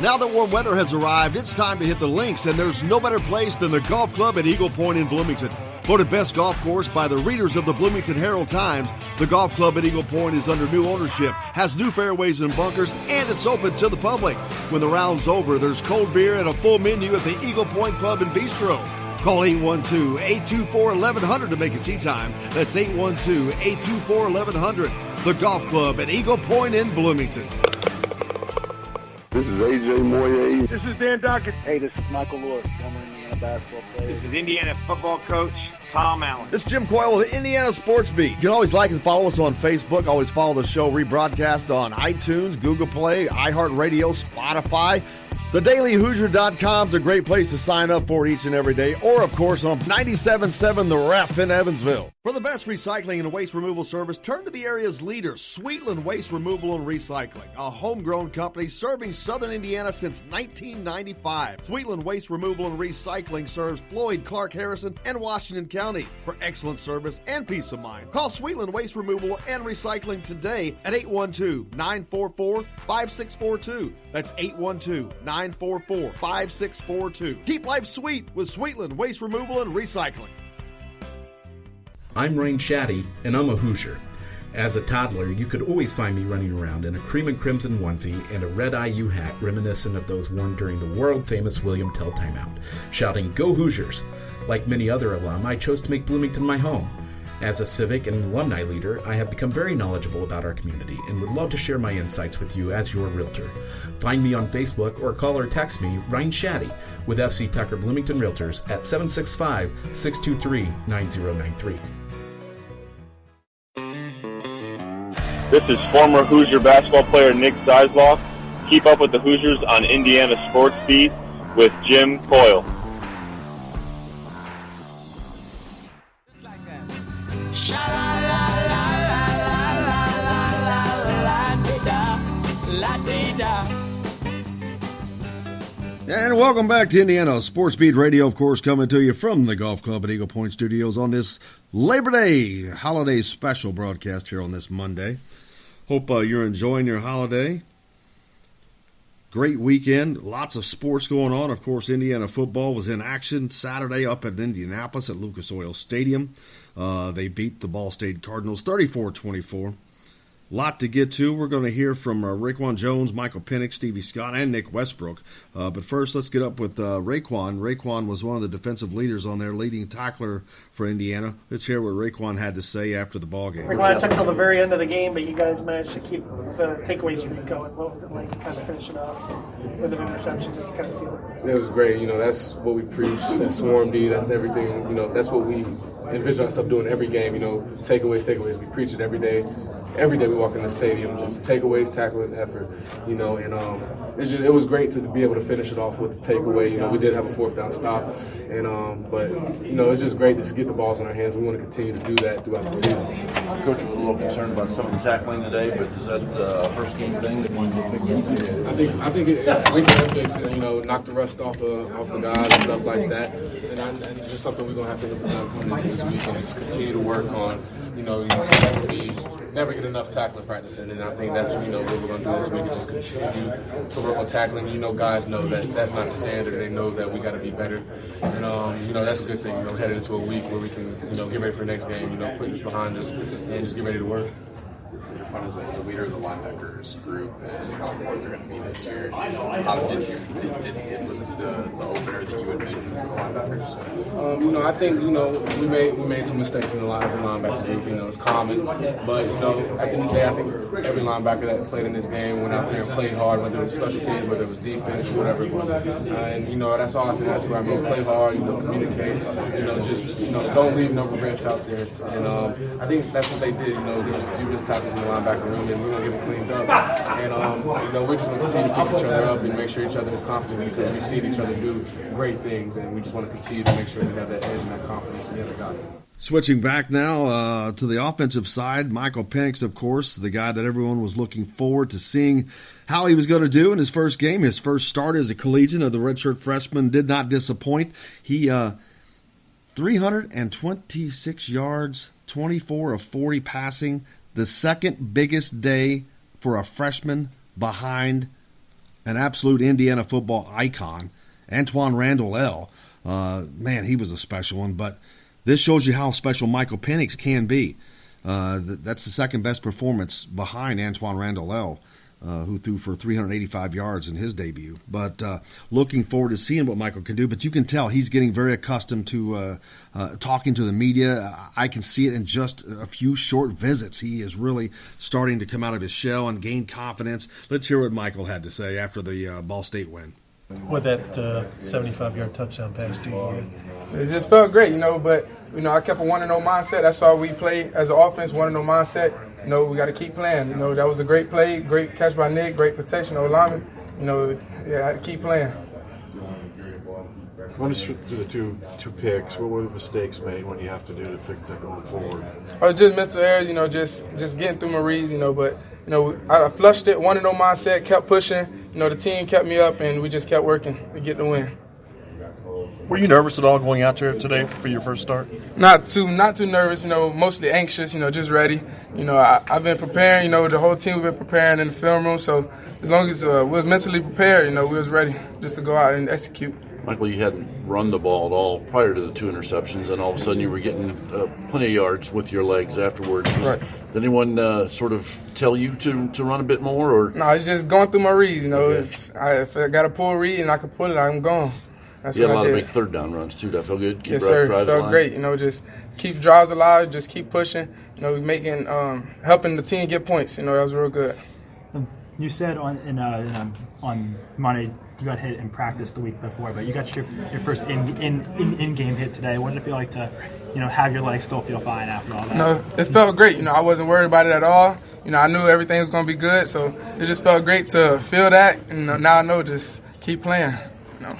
Now that warm weather has arrived, it's time to hit the links, and there's no better place than the golf club at Eagle Point in Bloomington. Voted best golf course by the readers of the Bloomington Herald-Times, the golf club at Eagle Point is under new ownership, has new fairways and bunkers, and it's open to the public. When the round's over, there's cold beer and a full menu at the Eagle Point Pub and Bistro. Call 812-824-1100 to make a tee time. That's 812-824-1100. The golf club at Eagle Point in Bloomington. This is AJ Moye. This is Dan Dockett. Hey, this is Michael Lord, former Indiana basketball player. This is Indiana football coach Tom Allen. This is Jim Coyle with the Indiana Sports Beat. You can always like and follow us on Facebook. Always follow the show rebroadcast on iTunes, Google Play, iHeartRadio, Spotify. TheDailyHoosier.com is a great place to sign up for each and every day. Or, of course, on 97.7 The Ref in Evansville. For the best recycling and waste removal service, turn to the area's leader, Sweetland Waste Removal and Recycling, a homegrown company serving southern Indiana since 1995. Sweetland Waste Removal and Recycling serves Floyd, Clark, Harrison, and Washington counties. For excellent service and peace of mind, call Sweetland Waste Removal and Recycling today at 812-944-5642. That's 812-944-5642. Keep life sweet with Sweetland Waste Removal and Recycling. I'm Rain Shaddy, and I'm a Hoosier. As a toddler, you could always find me running around in a cream and crimson onesie and a red IU hat reminiscent of those worn during the world-famous William Tell timeout, shouting, "Go Hoosiers!" Like many other alum, I chose to make Bloomington my home. As a civic and alumni leader, I have become very knowledgeable about our community and would love to share my insights with you as your realtor. Find me on Facebook or call or text me, Ryan Shaddy, with FC Tucker Bloomington Realtors at 765-623-9093. This is former Hoosier basketball player Nick Zeisloff. Keep up with the Hoosiers on Indiana Sports Beat with Jim Coyle. And welcome back to Indiana Sports Beat Radio, of course, coming to you from the Golf Club at Eagle Point Studios on this Labor Day holiday special broadcast here on this Monday. Hope you're enjoying your holiday. Great weekend. Lots of sports going on. Of course, Indiana football was in action Saturday up at Indianapolis at Lucas Oil Stadium. They beat the Ball State Cardinals 34-24. Lot to get to. We're going to hear from Raekwon Jones, Michael Penix, Stevie Scott, and Nick Westbrook. But first, let's get up with Raekwon. Raekwon was one of the defensive leaders on there, leading tackler for Indiana. Let's hear what Raekwon had to say after the ball game. Raekwon, it took till the very end of the game, but you guys managed to keep the takeaway streak going. What was it like to kind of finish it off with an interception, just to kind of seal it? It was great. That's what we preach. That's Swarm D. That's everything. That's what we envision ourselves doing every game. Takeaways. We preach it every day. Every day we walk in the stadium, just takeaways, tackling, effort, and it was great to be able to finish it off with a takeaway. We did have a fourth down stop, but it's just great to get the balls in our hands. We want to continue to do that throughout the season. Coach was a little concerned about some of the tackling today, but is that a first game thing that wanted to fix it? I think we can fix it. Knock the rust off the guys and stuff like that, and it's just something we're gonna have to come into this weekend and just continue to work on. Never get enough tackling practice in, and I think that's what we're going to do this week is just continue to work on tackling. Guys know that that's not a standard. They know that we got to be better, and that's a good thing. Headed into a week where we can get ready for the next game. Put this behind us and just get ready to work. As a leader of the linebackers group and how important they're going to be this year, was this the opener that you would make for the linebackers? I think we made some mistakes in the linebacker group. It's common, but at the end of the day, I think every linebacker that played in this game went out there and played hard, whether it was special teams, whether it was defense, whatever. That's all I can ask for. Play hard, communicate, don't leave no regrets out there. And I think that's what they did. There was a few missed tackles in the linebacker room, and we're going to get it cleaned up. And, we're just going to continue to pick each other up and make sure each other is confident because we've seen each other do great things, and we just want to continue to make sure we have that edge and that confidence in the other guy. Switching back now to the offensive side, Michael Penix, of course, the guy that everyone was looking forward to seeing how he was going to do in his first game. His first start as a collegian of the redshirt freshman did not disappoint. He 326 yards, 24 of 40 passing, the second biggest day for a freshman behind an absolute Indiana football icon, Antwaan Randle El. Man, he was a special one, but this shows you how special Michael Penix can be. That's the second best performance behind Antwaan Randle El, who threw for 385 yards in his debut. But looking forward to seeing what Michael can do. But you can tell he's getting very accustomed to talking to the media. I can see it in just a few short visits. He is really starting to come out of his shell and gain confidence. Let's hear what Michael had to say after the Ball State win. What that 75-yard touchdown pass do you get? It just felt great, but I kept a 1-0 mindset. That's why we play as an offense, 1-0 mindset. We got to keep playing. That was a great play, great catch by Nick, great protection of lineman. I had to keep playing. Run us through the two picks. What were the mistakes made? What do you have to do to fix that going forward? Just mental errors, just getting through my reads, but I flushed it, 1-0 mindset, kept pushing. The team kept me up, and we just kept working to get the win. Were you nervous at all going out there today for your first start? Not too nervous, mostly anxious, just ready. I've been preparing, the whole team we've been preparing in the film room, so as long as we was mentally prepared, we was ready just to go out and execute. Michael, you hadn't run the ball at all prior to the two interceptions, and all of a sudden you were getting plenty of yards with your legs afterwards. Right. Did anyone sort of tell you to run a bit more? Or No, it's just going through my reads. If I got a pull read and I can pull it, I'm gone. That's you had what a lot I of did. big third down runs too. That felt good. Keep Yes, sir. drives Felt alive. great. Just keep drives alive. Just keep pushing. Making helping the team get points. That was real good. You said on Monday you got hit in practice the week before, but you got your first in-game hit today. What did it feel like to have your legs still feel fine after all that? No, it felt great. I wasn't worried about it at all. I knew everything was going to be good, so it just felt great to feel that. And now I know just keep playing.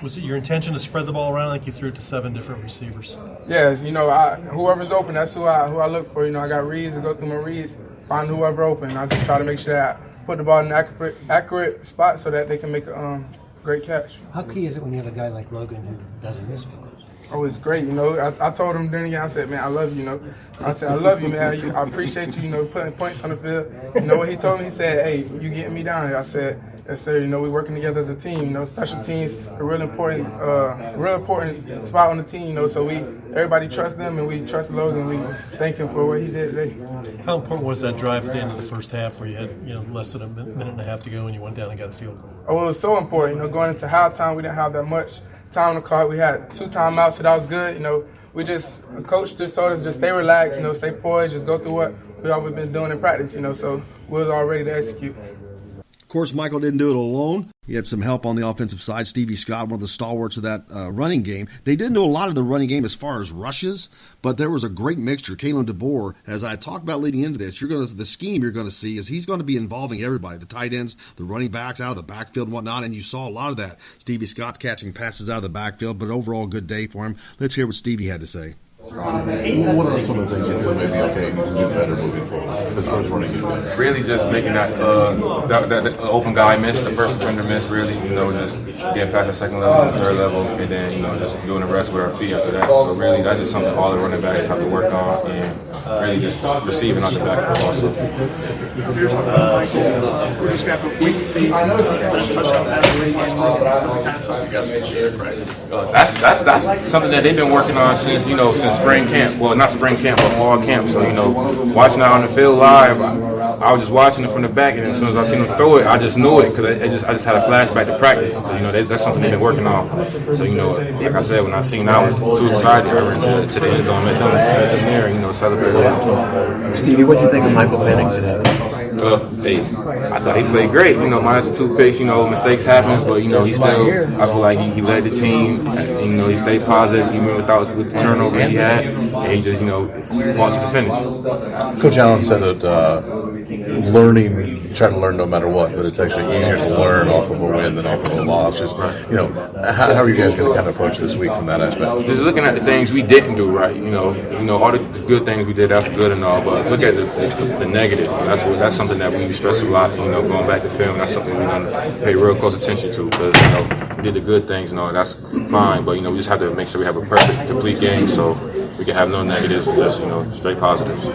Was it your intention to spread the ball around like you threw it to 7 different receivers? Yes, whoever's open, that's who I look for. I got reads to go through my reads, find whoever open. I just try to make sure that I put the ball in an accurate spot so that they can make a great catch. How key is it when you have a guy like Logan who doesn't miss field goals? Oh, it's great. I told him during the game, I said, man, I love you, I said, I love you, man. I appreciate you, putting points on the field. You know what he told me? He said, hey, you getting me down here. I said, yes, sir. We working together as a team. Special teams are real important spot on the team. So everybody trusts them, and we trust Logan. We thank him for what he did today. How important was that drive at the end of the first half where you had less than a minute and a half to go and you went down and got a field goal? Oh, it was so important. Going into halftime, we didn't have that much time on the clock. We had 2 timeouts, so that was good. Coach just told us just stay relaxed, stay poised, just go through what we always been doing in practice, so we was all ready to execute. Of course, Michael didn't do it alone. He had some help on the offensive side. Stevie Scott, one of the stalwarts of that running game. They didn't do a lot of the running game as far as rushes, but there was a great mixture. Kalen DeBoer, as I talked about leading into this, the scheme you're going to see is he's going to be involving everybody, the tight ends, the running backs out of the backfield and whatnot, and you saw a lot of that. Stevie Scott catching passes out of the backfield, but overall good day for him. Let's hear what Stevie had to say. What are some of the things you feel maybe you can do better moving forward as far as running it? Really just making that open guy miss, the first defender miss, really, just getting past the second level, the third level, and then, just doing the rest with our feet after that. So really that's just something all the running backs have to work on, and really just receiving on the backfield also. That's something that they've been working on since spring camp. Well, not spring camp, but fall camp. So, watching that on the field live, I was just watching it from the back, and as soon as I seen him throw it, I just knew it because I just had a flashback to practice. So, that's something they've been working on. So, like I said, when I seen that, I was too excited to the end zone, met them there, and celebrate. Stevie, what do you think of Michael Penix today? I thought he played great. Minus the 2 picks, mistakes happen, but he still. I feel like he led the team. And, he stayed positive even with the turnovers he had, and he just fought to the finish. Coach Allen said that learning, trying to learn no matter what, but it's actually easier to learn off of a win than off of a loss. Just, how are you guys going to kind of approach this week from that aspect? Just looking at the things we didn't do right. All the good things we did, that's good and all, but look at the negative. That's something that we stress a lot. Going back to film, that's something we're going to pay real close attention to because we did the good things and all. That's fine, but we just have to make sure we have a perfect, complete game so we can have no negatives and just straight positives.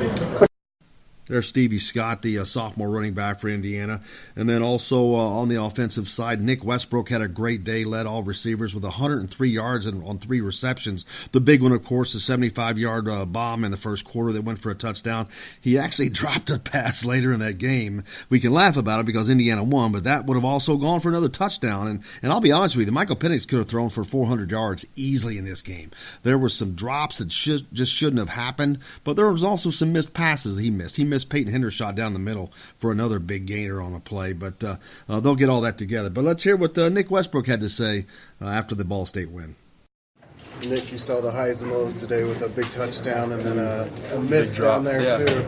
There's Stevie Scott, the sophomore running back for Indiana. And then also on the offensive side, Nick Westbrook had a great day, led all receivers with 103 yards on 3 receptions. The big one, of course, the 75-yard bomb in the first quarter that went for a touchdown. He actually dropped a pass later in that game. We can laugh about it because Indiana won, but that would have also gone for another touchdown. And I'll be honest with you, Michael Penix could have thrown for 400 yards easily in this game. There were some drops that just shouldn't have happened, but there was also some missed passes he missed. He missed Peyton Hendershot down the middle for another big gainer on a play, but they'll get all that together. But let's hear what Nick Westbrook had to say after the Ball State win. Nick, you saw the highs and lows today with a big touchdown and then a miss down there too.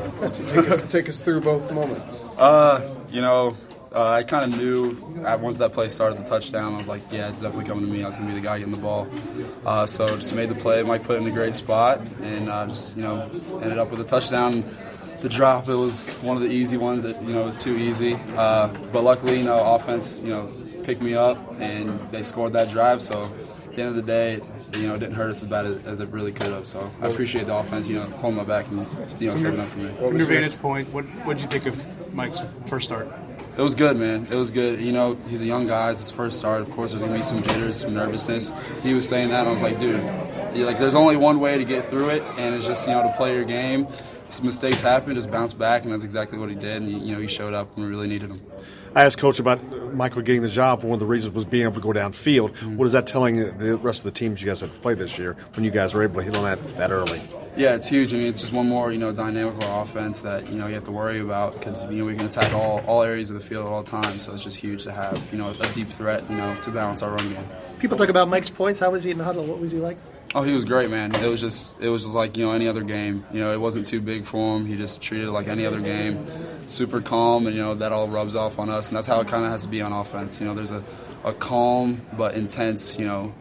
Take us through both moments. I kind of knew once that play started, the touchdown, I was like, yeah, it's definitely coming to me. I was going to be the guy getting the ball. So just made the play. Mike put it in a great spot and ended up with a touchdown. The drop, it was one of the easy ones that, it was too easy. But luckily, offense, picked me up and they scored that drive. So at the end of the day, it didn't hurt us as bad as it really could have. So I appreciate the offense, holding my back and, stepping up for me. From your vantage point, what did you think of Mike's first start? It was good, man. It was good. He's a young guy. It's his first start. Of course, there's going to be some jitters, some nervousness. He was saying that, and I was like, dude, there's only one way to get through it, and it's just, to play your game. Some mistakes happen, just bounce back, and that's exactly what he did. And he showed up, and we really needed him. I asked Coach about Michael getting the job. One of the reasons was being able to go downfield. What is that telling the rest of the teams you guys have played this year when you guys were able to hit on that early? Yeah, it's huge. I mean, it's just one more, dynamic of our offense that, you have to worry about because, we can attack all areas of the field at all times. So it's just huge to have, a deep threat, to balance our run game. People talk about Mike's points. How was he in the huddle? What was he like? Oh, he was great, man. It was just like, any other game. It wasn't too big for him. He just treated it like any other game. Super calm, and, that all rubs off on us. And that's how it kind of has to be on offense. There's a calm but intense,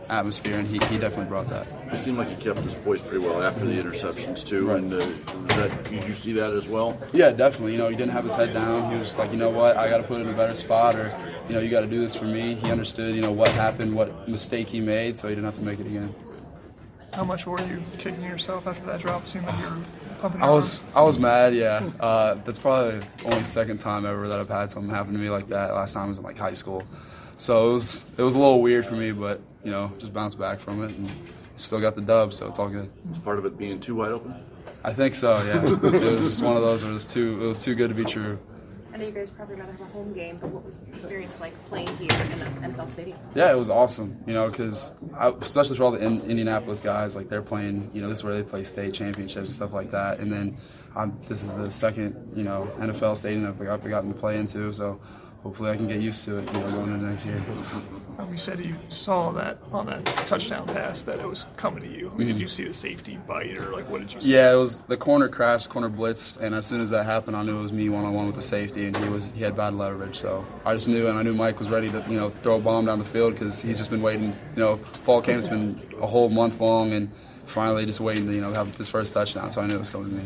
atmosphere, and he definitely brought that. It seemed like he kept his poise pretty well after the interceptions, too. Right. And did you see that as well? Yeah, definitely. He didn't have his head down. He was just like, you know what, I got to put it in a better spot, or, you got to do this for me. He understood, what happened, what mistake he made, so he didn't have to make it again. How much were you kicking yourself after that drop? It seemed like you were pumping. I was mad, yeah. That's probably the only second time ever that I've had something happen to me like that. Last time was in high school, so it was a little weird for me, but just bounced back from it and still got the dub, so it's all good. Is part of it being too wide open? I think so, yeah. It was just one of those where it was too good to be true. I know you guys probably rather have a home game, but what was this experience like playing here in the NFL Stadium? Yeah, it was awesome, because especially for all the Indianapolis guys, like they're playing, this is where they play state championships and stuff like that. And then this is the second, NFL stadium that I've gotten to play into, so hopefully I can get used to it, going into next year. You said you saw that on that touchdown pass that it was coming to you. Did you see the safety bite, or what did you see? Yeah, it was the corner crash, corner blitz, and as soon as that happened, I knew it was me one-on-one with the safety, and he had bad leverage. So I just knew, and I knew Mike was ready to throw a bomb down the field because he's just been waiting. Fall camp's been a whole month long, and finally just waiting to have his first touchdown. So I knew it was coming to me.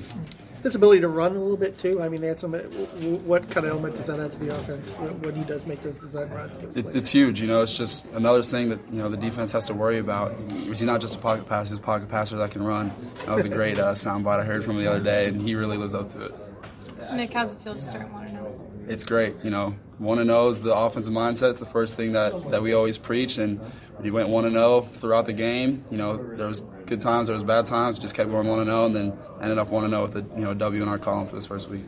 His ability to run a little bit too. I mean, they had some. What kind of element does that add to the offense when he does make those design runs? It's huge. It's just another thing that the defense has to worry about. He's not just a pocket passer; he's a pocket passer that can run. That was a great soundbite I heard from him the other day, and he really lives up to it. Nick, how's it feel to start 1-0? It's great. 1-0 is the offensive mindset. It's the first thing that we always preach, and we went 1-0 throughout the game. There was good times, there was bad times. Just kept going 1-0, and then ended up 1-0 with a W in our column for this first week.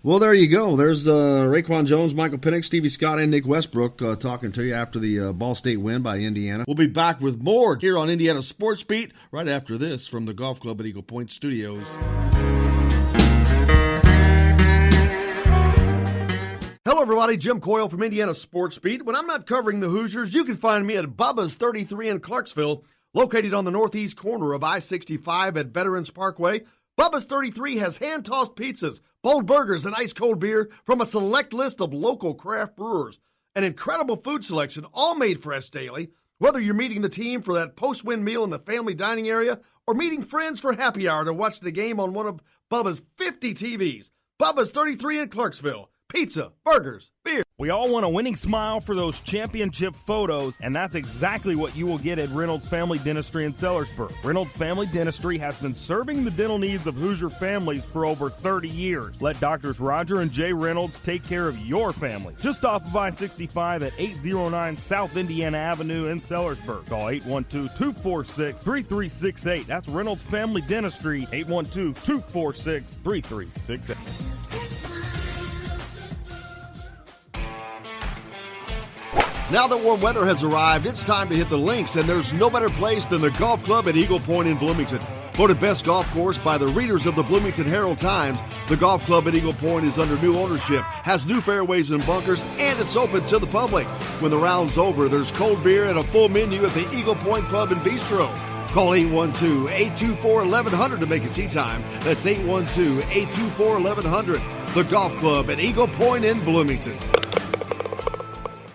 Well, there you go. There's Raekwon Jones, Michael Penix, Stevie Scott, and Nick Westbrook talking to you after the Ball State win by Indiana. We'll be back with more here on Indiana Sports Beat right after this from the Golf Club at Eagle Point Studios. Hello, everybody. Jim Coyle from Indiana Sports Beat. When I'm not covering the Hoosiers, you can find me at Bubba's 33 in Clarksville, located on the northeast corner of I-65 at Veterans Parkway. Bubba's 33 has hand-tossed pizzas, bold burgers, and ice-cold beer from a select list of local craft brewers. An incredible food selection, all made fresh daily. Whether you're meeting the team for that post-win meal in the family dining area or meeting friends for happy hour to watch the game on one of Bubba's 50 TVs. Bubba's 33 in Clarksville. Pizza, burgers, beer. We all want a winning smile for those championship photos, and that's exactly what you will get at Reynolds Family Dentistry in Sellersburg. Reynolds Family Dentistry has been serving the dental needs of Hoosier families for over 30 years. Let Doctors Roger and Jay Reynolds take care of your family. Just off of I-65 at 809 South Indiana Avenue in Sellersburg. Call 812-246-3368. That's Reynolds Family Dentistry, 812-246-3368. Now that warm weather has arrived, it's time to hit the links, and there's no better place than the Golf Club at Eagle Point in Bloomington. Voted best golf course by the readers of the Bloomington Herald-Times, the Golf Club at Eagle Point is under new ownership, has new fairways and bunkers, and it's open to the public. When the round's over, there's cold beer and a full menu at the Eagle Point Pub and Bistro. Call 812-824-1100 to make a tee time. That's 812-824-1100. The Golf Club at Eagle Point in Bloomington.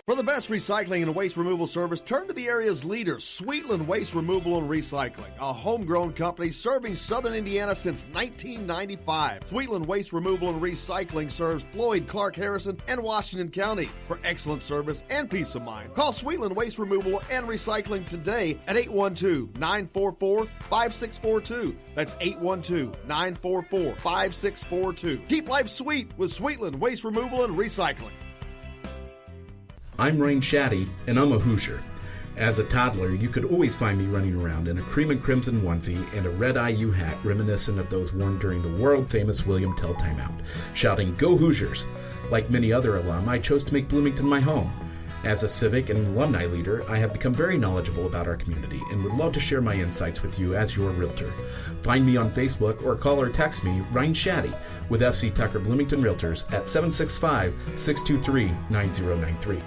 For the best recycling and waste removal service, turn to the area's leader, Sweetland Waste Removal and Recycling, a homegrown company serving southern Indiana since 1995. Sweetland Waste Removal and Recycling serves Floyd, Clark, Harrison, and Washington counties. For excellent service and peace of mind, call Sweetland Waste Removal and Recycling today at 812-944-5642. That's 812-944-5642. Keep life sweet with Sweetland Waste Removal and Recycling. I'm Rain Shaddy, and I'm a Hoosier. As a toddler, you could always find me running around in a cream and crimson onesie and a red IU hat reminiscent of those worn during the world-famous William Tell timeout, shouting, "Go Hoosiers!" Like many other alum, I chose to make Bloomington my home. As a civic and alumni leader, I have become very knowledgeable about our community and would love to share my insights with you as your realtor. Find me on Facebook or call or text me, Ryan Shaddy, with FC Tucker Bloomington Realtors at 765-623-9093.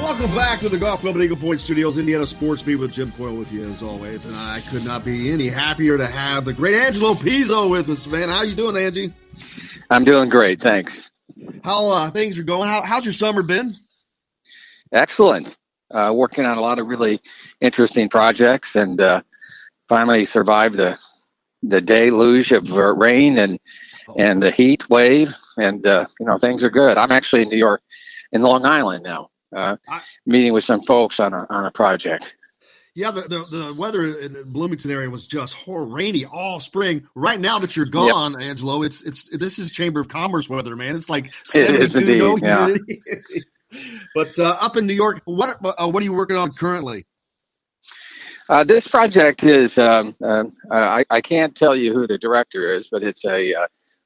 Welcome back to the Golf Club at Eagle Point Studios, Indiana Sports Beat with Jim Coyle with you as always, and I could not be any happier to have the great Angelo Pizzo with us, man. How you doing, Angie? I'm doing great, thanks. How things are going? How's your summer been? Excellent. Working on a lot of really interesting projects, and finally survived the deluge of rain and the heat wave, and things are good. I'm actually in New York, in Long Island now. Meeting with some folks on a project. Yeah, the weather in the Bloomington area was just rainy all spring. Right now that you're gone, yep. Angelo, this is Chamber of Commerce weather, man. It's like 72, no humidity. But up in New York, what are you working on currently? This project is I can't tell you who the director is, but it's a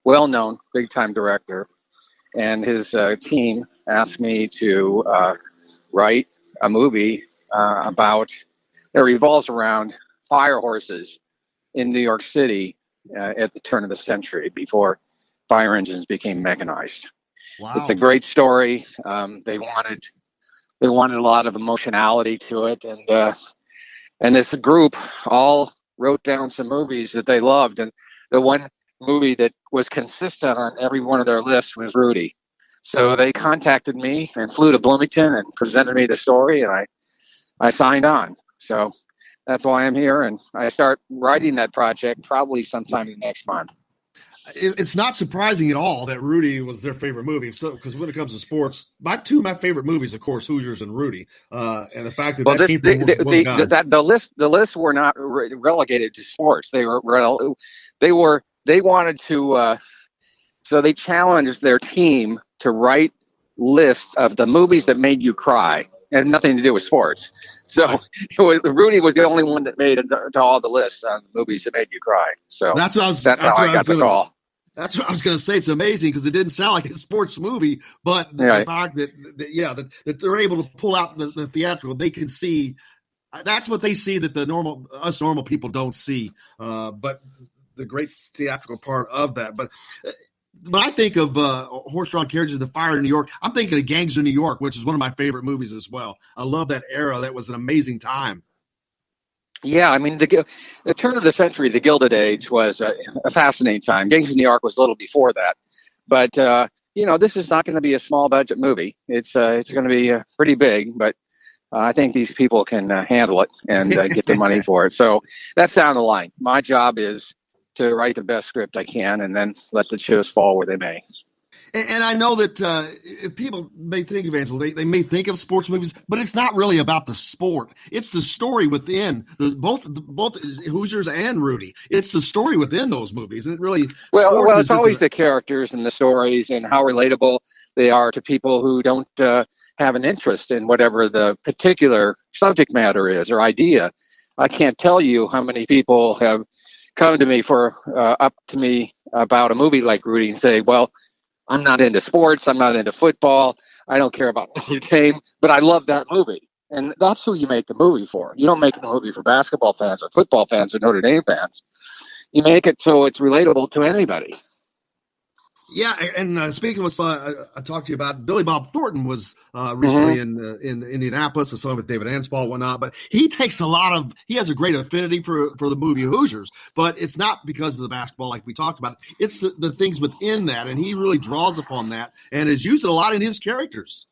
well-known big-time director, and his team asked me to write a movie that revolves around fire horses in New York City at the turn of the century, before fire engines became mechanized. Wow. It's a great story. They wanted a lot of emotionality to it, and this group all wrote down some movies that they loved, and the one movie that was consistent on every one of their lists was Rudy. So they contacted me and flew to Bloomington and presented me the story, and I signed on. So that's why I'm here, and I start writing that project probably sometime next month. It's not surprising at all that Rudy was their favorite movie. So, because when it comes to sports, my favorite movies, of course, Hoosiers and Rudy, and the fact that the lists were not relegated to sports. They wanted to. So they challenged their team to write lists of the movies that made you cry. It had nothing to do with sports. So Rudy was the only one that made it to all the lists on the movies that made you cry. So that's how I got the call. That's what I was going to say. It's amazing because it didn't sound like a sports movie, but the fact that they're able to pull out the theatrical, they can see. That's what they see that us normal people don't see. But the great theatrical part of that. But when I think of horse-drawn carriages, The Fire in New York, I'm thinking of Gangs of New York, which is one of my favorite movies as well. I love that era. That was an amazing time. Yeah, I mean, the turn of the century, the Gilded Age, was a fascinating time. Gangs of New York was a little before that. But, this is not going to be a small-budget movie. It's going to be pretty big, but I think these people can handle it and get the money for it. So that's down the line. My job is to write the best script I can and then let the chips fall where they may. And I know that people may think of Angelo, they may think of sports movies, but it's not really about the sport. It's the story within both Hoosiers and Rudy. It's the story within those movies, and it really it's always the characters and the stories and how relatable they are to people who don't have an interest in whatever the particular subject matter is or idea. I can't tell you how many people have come to me up to me about a movie like Rudy and say, well, I'm not into sports. I'm not into football. I don't care about Notre Dame, but I love that movie. And that's who you make the movie for. You don't make the movie for basketball fans or football fans or Notre Dame fans. You make it so it's relatable to anybody. Yeah, and speaking of what I talked to you about, Billy Bob Thornton was recently in Indianapolis, along with David Anspaugh and whatnot. But he takes he has a great affinity for the movie Hoosiers, but it's not because of the basketball like we talked about. It's the things within that, and he really draws upon that and has used it a lot in his characters.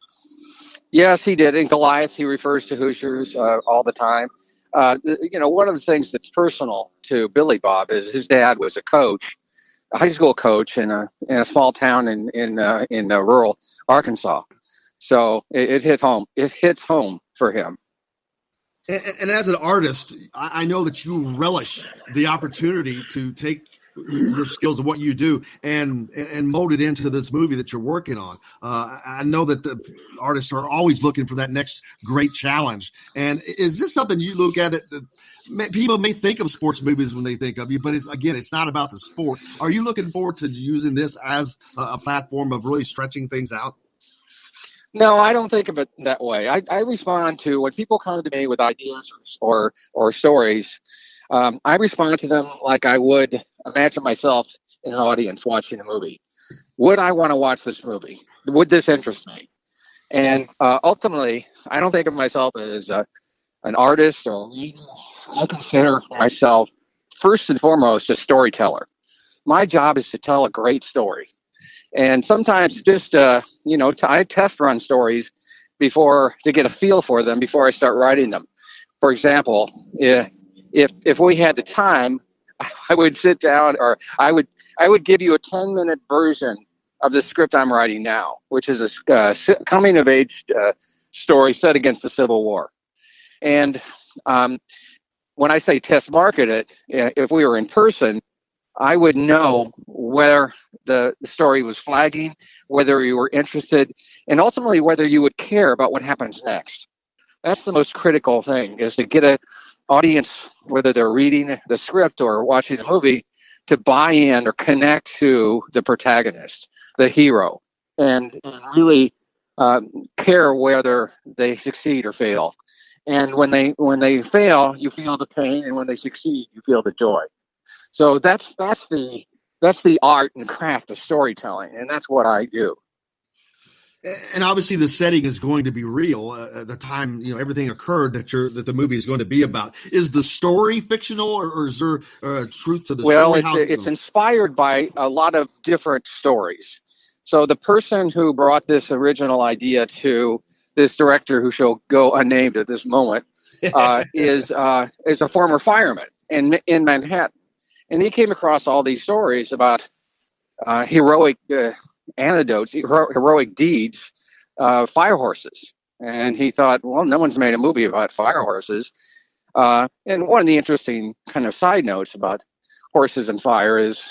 Yes, he did. In Goliath, he refers to Hoosiers all the time. One of the things that's personal to Billy Bob is his dad was a high school coach in a small town in rural Arkansas. So it hit home. It hits home for him. And as an artist, I know that you relish the opportunity to take your skills of what you do and mold it into this movie that you're working on. I know that the artists are always looking for that next great challenge. And is this something you look at it? People may think of sports movies when they think of you, but it's not about the sport. Are you looking forward to using this as a platform of really stretching things out? No, I don't think of it that way. I respond to when people come to me with ideas or stories. I respond to them like I would imagine myself in an audience watching a movie. Would I want to watch this movie? Would this interest me? And ultimately, I don't think of myself as an artist or a reader. I consider myself, first and foremost, a storyteller. My job is to tell a great story. And sometimes just, I test run stories to get a feel for them before I start writing them. For example, if we had the time, I would sit down, or I would give you a 10-minute version of the script I'm writing now, which is a coming-of-age story set against the Civil War. And when I say test market it, if we were in person, I would know where the story was flagging, whether you were interested, and ultimately whether you would care about what happens next. That's the most critical thing, is to get an audience, whether they're reading the script or watching the movie, to buy in or connect to the protagonist, the hero, and really care whether they succeed or fail. And when they fail, you feel the pain, and when they succeed, you feel the joy. So that's the art and craft of storytelling, and that's what I do. And obviously, the setting is going to be real. At the time, everything occurred that the movie is going to be about. Is the story fictional, or is there truth to the story? Well, it's inspired by a lot of different stories. So the person who brought this original idea to this director, who shall go unnamed at this moment, is a former fireman in Manhattan, and he came across all these stories about heroic anecdotes, heroic deeds, fire horses, and he thought, well, no one's made a movie about fire horses. And one of the interesting kind of side notes about horses and fire is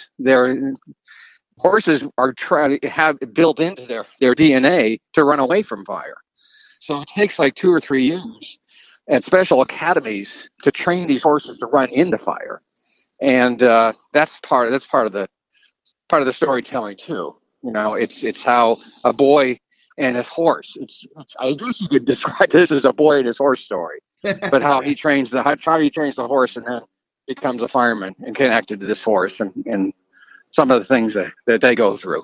horses are trying to have built into their DNA to run away from fire. So it takes like 2 or 3 years at special academies to train these horses to run into fire, and that's part of the storytelling too. It's how a boy and his horse. I guess you could describe this as a boy and his horse story, but how he trains the horse and then becomes a fireman and connected to this horse and some of the things that they go through.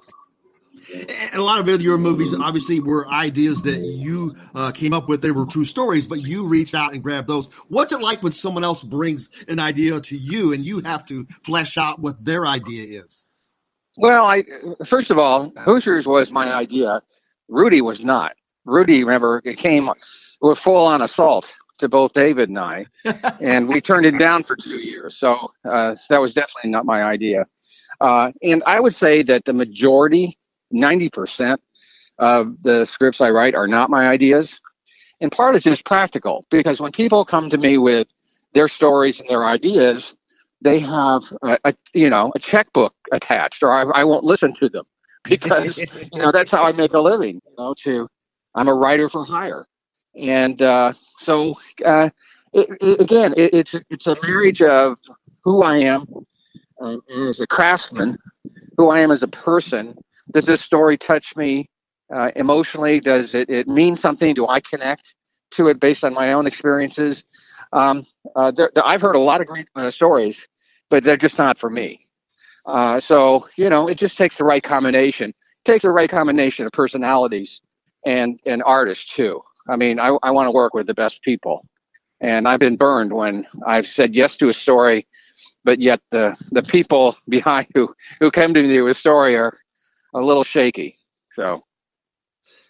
And a lot of your movies obviously were ideas that you came up with. They were true stories, but you reached out and grabbed those. What's it like when someone else brings an idea to you and you have to flesh out what their idea is? Well, first of all, Hoosiers was my idea. Rudy was not. Rudy, remember, it came with full-on assault to both David and I, and we turned it down for 2 years. So that was definitely not my idea. And I would say that the majority, 90% of the scripts I write are not my ideas. And part is just practical, because when people come to me with their stories and their ideas, they have a checkbook attached, or I won't listen to them, because that's how I make a living. I'm a writer for hire, and so it's a marriage of who I am as a craftsman, who I am as a person. Does this story touch me emotionally? Does it mean something? Do I connect to it based on my own experiences? I've heard a lot of great stories, but they're just not for me. So it just takes the right combination. It takes the right combination of personalities and artists too. I mean, I want to work with the best people, and I've been burned when I've said yes to a story, but yet the people behind who come to me with a story are a little shaky. So.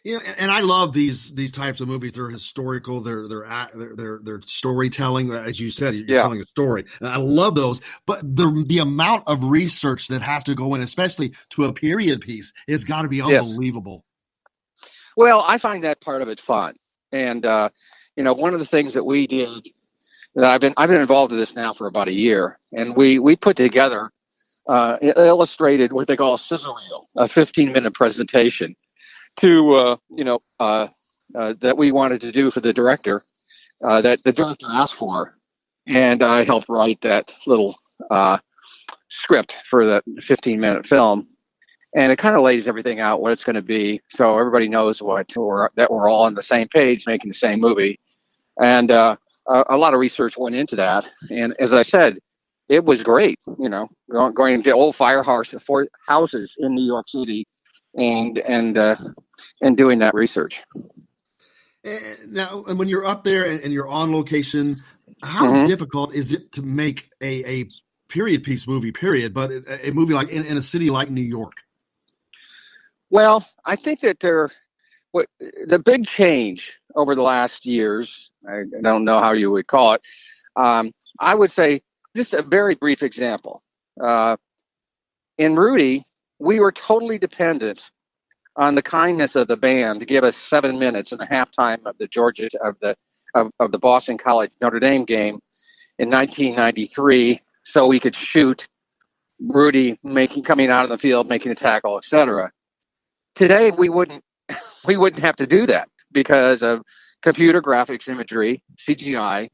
Yeah, and I love these types of movies. They're historical. They're storytelling, as you said. You're telling a story, and I love those. But the amount of research that has to go in, especially to a period piece, has got to be unbelievable. Yes. Well, I find that part of it fun, and one of the things that we did, that I've been involved in this now for about a year, and we put together illustrated what they call a sizzle reel, a 15-minute presentation to that we wanted to do for the director, that the director asked for, and I helped write that little script for the 15-minute film. And it kind of lays everything out, what it's going to be, so everybody knows that we're all on the same page, making the same movie. And a lot of research went into that. And as I said, it was great, going to old houses in New York City, and doing that research. Now, when you're up there and you're on location, how difficult is it to make a period piece movie? But a movie like in a city like New York? Well, I think that the big change over the last years, I don't know how you would call it, I would say just a very brief example. In Rudy, we were totally dependent on the kindness of the band to give us 7 minutes in the halftime of the Boston College Notre Dame game in 1993, so we could shoot Rudy coming out of the field, making a tackle, etc. Today, we wouldn't have to do that because of computer graphics imagery, CGI.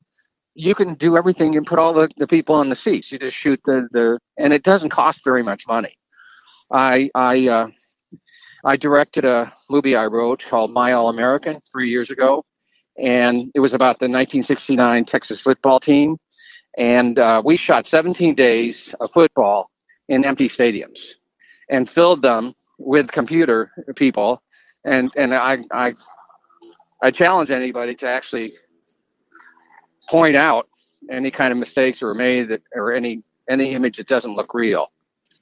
You can do everything and put all the people in the seats. You just shoot and it doesn't cost very much money. I directed a movie I wrote called My All-American 3 years ago, and it was about the 1969 Texas football team. And we shot 17 days of football in empty stadiums and filled them with computer people, and I challenge anybody to actually point out any kind of mistakes that were made or any image that doesn't look real.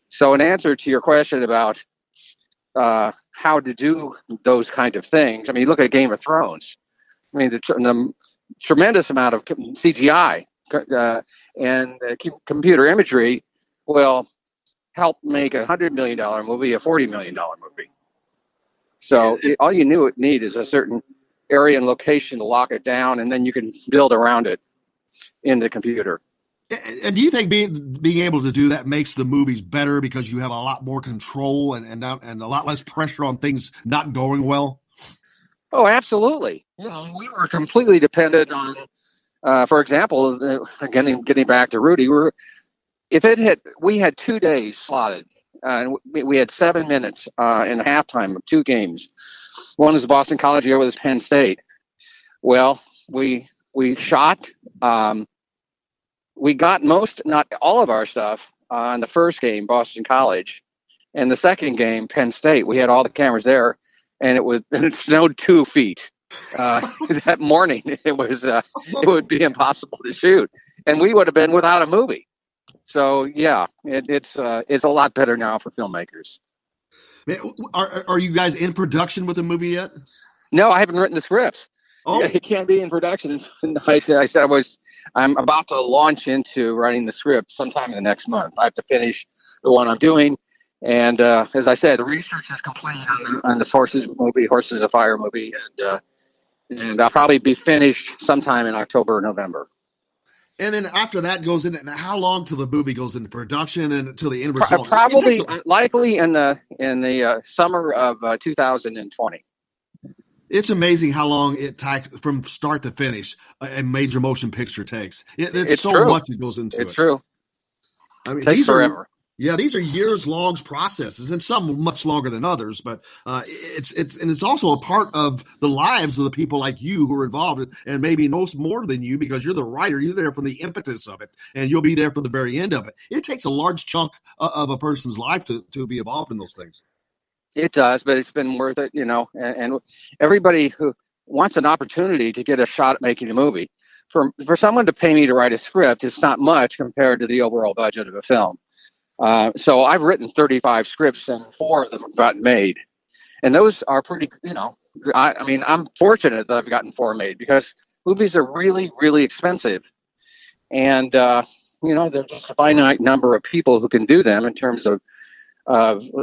So in answer to your question about how to do those kind of things, I mean, look at Game of Thrones. I mean, the tremendous amount of CGI and computer imagery will help make a $100 million movie a $40 million movie. So all you need is a certain area and location to lock it down, and then you can build around it in the computer. And do you think being able to do that makes the movies better because you have a lot more control and a lot less pressure on things not going well? Oh, absolutely. We were completely dependent on, for example, getting back to Rudy, we had 2 days slotted, and we had 7 minutes in halftime of 2 games. One was Boston College, the other was Penn State. Well, we shot. We got not all of our stuff on the first game, Boston College, and the second game, Penn State. We had all the cameras there, and it snowed 2 feet. That morning, it would be impossible to shoot, and we would have been without a movie. So yeah, it's a lot better now for filmmakers. Are you guys in production with the movie yet? No, I haven't written the script. Oh, it can't be in production. I'm about to launch into writing the script sometime in the next month. I have to finish the one I'm doing, and as I said, the research is complete on the Horses of Fire movie, and I'll probably be finished sometime in October or November. And then after that goes in, how long till the movie goes into production and until the end result? Probably, likely in the summer of 2020. It's amazing how long it takes from start to finish. A major motion picture takes. It's so true. Much that goes into it. It's true. I mean, it takes forever. These are years-long processes, and some much longer than others. But it's also a part of the lives of the people like you who are involved, and maybe most more than you because you're the writer. You're there from the impetus of it, and you'll be there for the very end of it. It takes a large chunk of a person's life to be involved in those things. It does, but it's been worth it, And everybody who wants an opportunity to get a shot at making a movie, for someone to pay me to write a script, it's not much compared to the overall budget of a film. So I've written 35 scripts and 4 of them have gotten made. And those are pretty, I mean, I'm fortunate that I've gotten 4 made because movies are really, really expensive. And, there's just a finite number of people who can do them in terms of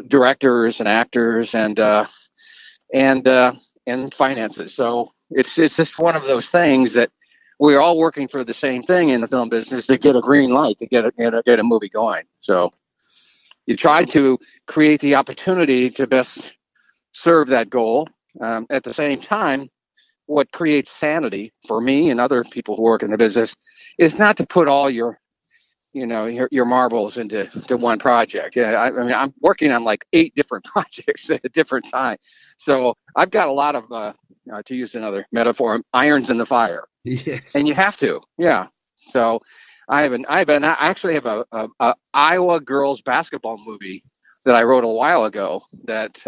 directors and actors and finances. So it's just one of those things that we're all working for the same thing in the film business to get a green light to get a movie going. So You try to create the opportunity to best serve that goal. At the same time, what creates sanity for me and other people who work in the business is not to put all your marbles into one project. Yeah, I mean, I'm working on like 8 different projects at a different time. So I've got a lot of, to use another metaphor, irons in the fire. Yes. And you have to, yeah. So I actually have a Iowa girls basketball movie that I wrote a while ago that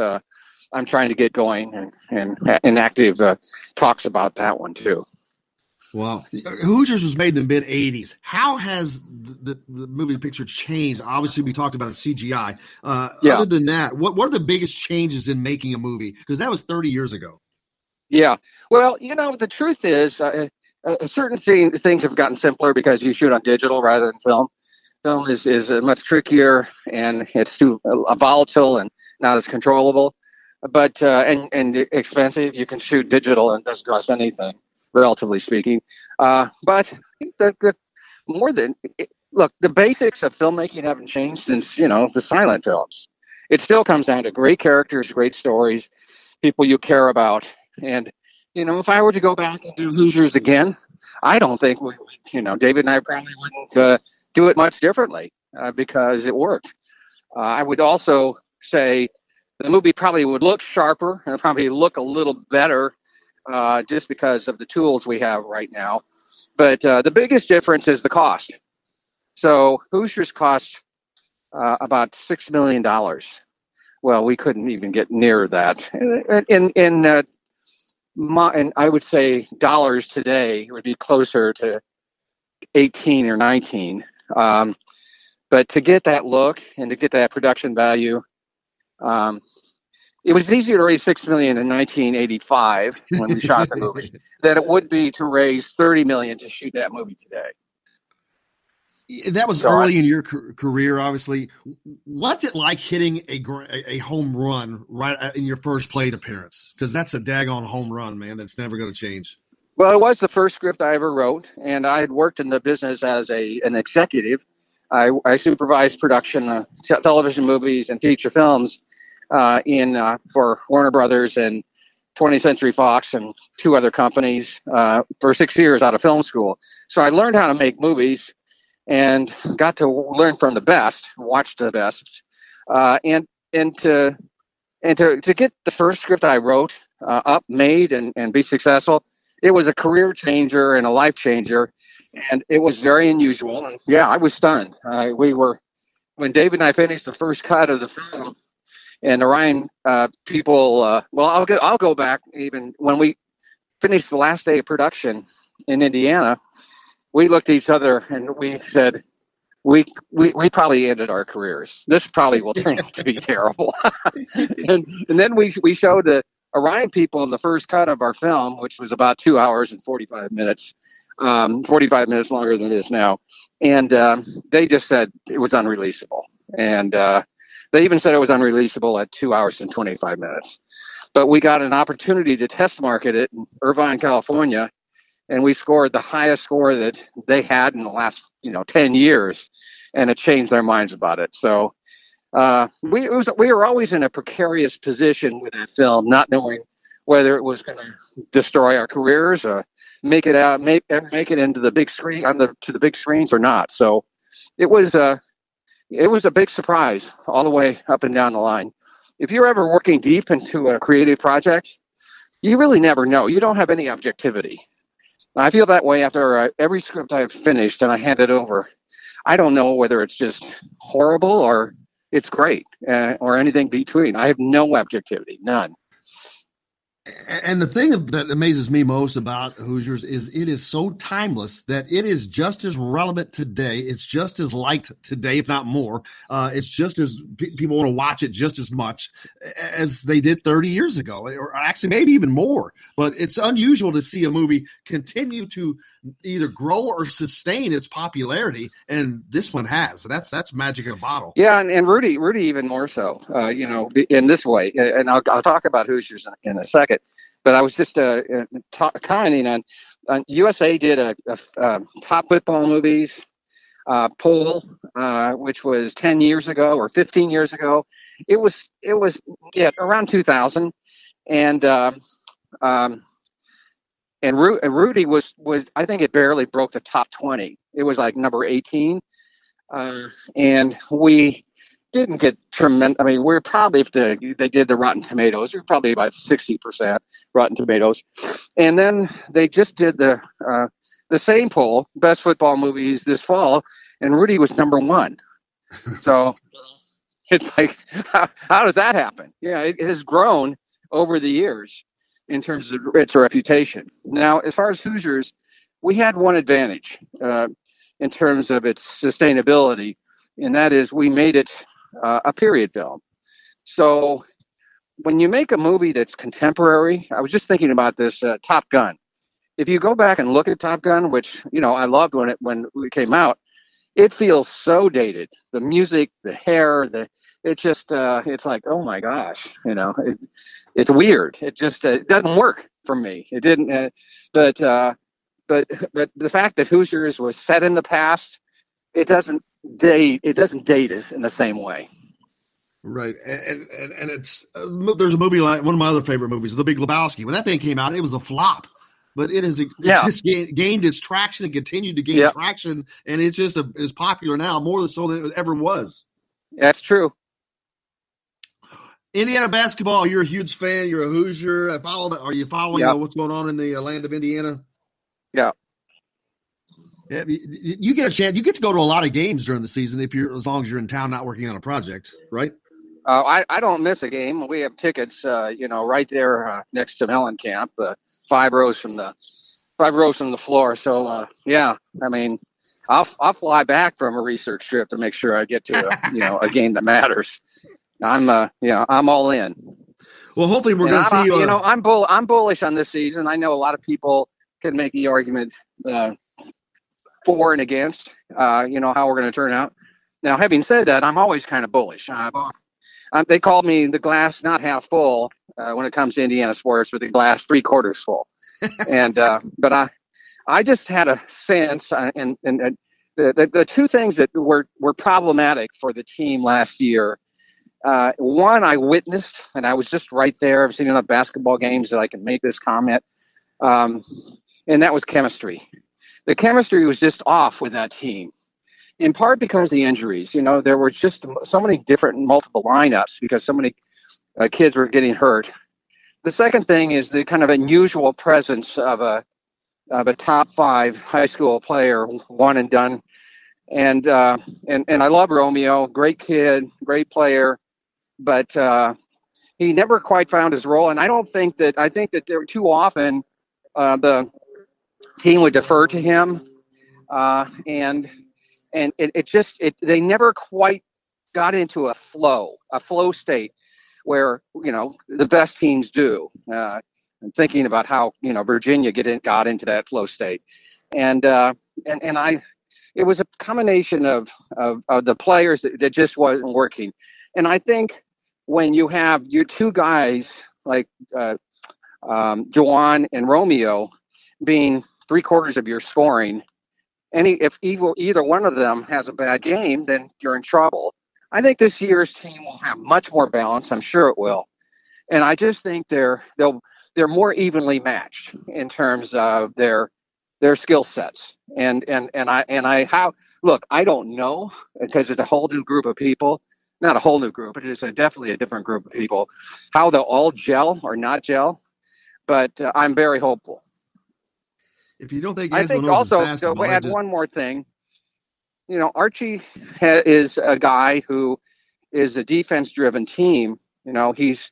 I'm trying to get going, and active talks about that one too. Wow. Hoosiers was made in the mid-'80s. How has the moving picture changed? Obviously, we talked about CGI. Other than that, what are the biggest changes in making a movie? Because that was 30 years ago. Yeah. Well, the truth is certain things have gotten simpler because you shoot on digital rather than film. Film is much trickier, and it's too volatile and not as controllable. But and expensive. You can shoot digital and it doesn't cost anything, relatively speaking. But the basics of filmmaking haven't changed since the silent films. It still comes down to great characters, great stories, people you care about. And if I were to go back and do Hoosiers again, I don't think David and I probably wouldn't do it much differently because it worked. I would also say the movie probably would look sharper and probably look a little better just because of the tools we have right now. But the biggest difference is the cost. So Hoosiers cost about $6 million. Well, we couldn't even get near that. And I would say dollars today would be closer to 18 or 19. But to get that look and to get that production value, it was easier to raise $6 million in 1985 when we shot the movie than it would be to raise $30 million to shoot that movie today. That was early in your career, obviously. What's it like hitting a home run right in your first plate appearance? Because that's a daggone home run, man. That's never going to change. Well, it was the first script I ever wrote, and I had worked in the business as an executive. I supervised production of television movies and feature films for Warner Brothers and 20th Century Fox and 2 other companies for 6 years out of film school. So I learned how to make movies and got to learn from the best, watch the best, and to get the first script I wrote made and be successful. It was a career changer and a life changer, and it was very unusual. And yeah, I was stunned. When David and I finished the first cut of the film, and the Ryan people, I'll go back even when we finished the last day of production in Indiana. We looked at each other and we said, we probably ended our careers. This probably will turn out to be terrible. and then we showed the Orion people in the first cut of our film, which was about 2 hours and 45 minutes, 45 minutes longer than it is now. And they just said it was unreleasable. And they even said it was unreleasable at 2 hours and 25 minutes. But we got an opportunity to test market it in Irvine, California, and we scored the highest score that they had in the last 10 years, and it changed their minds about it. So we were always in a precarious position with that film, not knowing whether it was going to destroy our careers or make it into the big screen to the big screens or not. So it was a big surprise all the way up and down the line. If you're ever working deep into a creative project, you really never know. You don't have any objectivity. I feel that way after every script I've finished and I hand it over. I don't know whether it's just horrible or it's great or anything between. I have no objectivity, none. And the thing that amazes me most about Hoosiers is it is so timeless that it is just as relevant today. It's just as liked today, if not more. It's just as people want to watch it just as much as they did 30 years ago, or actually maybe even more. But it's unusual to see a movie continue to either grow or sustain its popularity, and this one has. That's magic in a bottle. Yeah, and Rudy even more so. In this way, and I'll talk about Hoosiers in a second. But I was just commenting on USA did a top football movies. poll, which was 10 years ago or 15 years ago. It was around 2000, and Rudy was I think it barely broke the top 20. It was like number 18, and we didn't get tremendous. I mean, we're probably, if they did the Rotten Tomatoes, we're probably about 60% Rotten Tomatoes, and then they just did the same poll, best football movies this fall, and Rudy was number 1. So it's like, how does that happen? Yeah, it has grown over the years in terms of its reputation. Now, as far as Hoosiers, we had one advantage in terms of its sustainability, and that is we made it a period film. So when you make a movie that's contemporary, I was just thinking about this, Top Gun. If you go back and look at Top Gun, which, I loved when it came out, it feels so dated. The music, the hair, it's like, oh my gosh, it's weird. It just it doesn't work for me. It didn't. But the fact that Hoosiers was set in the past, it doesn't date us in the same way. Right, and it's there's a movie like one of my other favorite movies, The Big Lebowski. When that thing came out, it was a flop. But it's just gained its traction and continued to gain traction, and it's just is popular now, more so than it ever was. That's true. Indiana basketball, you're a huge fan. You're a Hoosier. Are you following what's going on in the land of Indiana? Yeah. Yeah, you get a chance. You get to go to a lot of games during the season as long as you're in town, not working on a project, right? I don't miss a game. We have tickets, right there next to Mellencamp, 5 rows from the floor. So I mean, I'll fly back from a research trip to make sure I get to a game that matters. I'm all in. Well, hopefully we're going to see you. I'm bullish on this season. I know a lot of people can make the argument for and against, how we're going to turn out. Now, having said that, I'm always kind of bullish. They called me the glass not half full when it comes to Indiana sports, but the glass 3/4 full. And but I just had a sense, and the two things that were problematic for the team last year. One, I witnessed, and I was just right there. I've seen enough basketball games that I can make this comment, and that was chemistry. The chemistry was just off with that team, in part because of the injuries. There were just so many different multiple lineups because so many kids were getting hurt. The second thing is the kind of unusual presence of a top 5 high school player, one and done. And I love Romeo, great kid, great player, but he never quite found his role. And I think that there too often the team would defer to him, and they never quite got into a flow state where the best teams do. I'm thinking about how Virginia got into that flow state, and it was a combination of the players that just wasn't working. And I think when you have your two guys like Juwan and Romeo being 3/4 of your scoring, if either one of them has a bad game, then you're in trouble. I think this year's team will have much more balance. I'm sure it will. And I just think they're more evenly matched in terms of their skill sets. I don't know, because it's a whole new group of people. Not a whole new group, but it is definitely a different group of people. How they'll all gel or not gel, but I'm very hopeful. If you don't think I think also, to add one more thing, Archie is a guy who is a defense-driven team. He's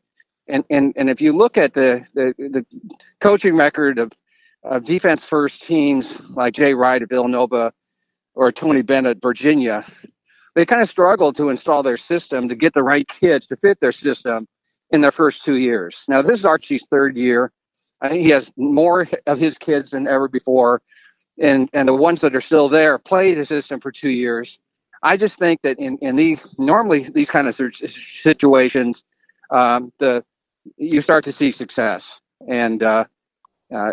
and if you look at the coaching record of defense-first teams like Jay Wright at Villanova or Tony Bennett at Virginia, they kind of struggled to install their system to get the right kids to fit their system in their first 2 years. Now, this is Archie's 3rd year. I think he has more of his kids than ever before, and the ones that are still there play the system for 2 years. I just think that in these kind of situations, you start to see success and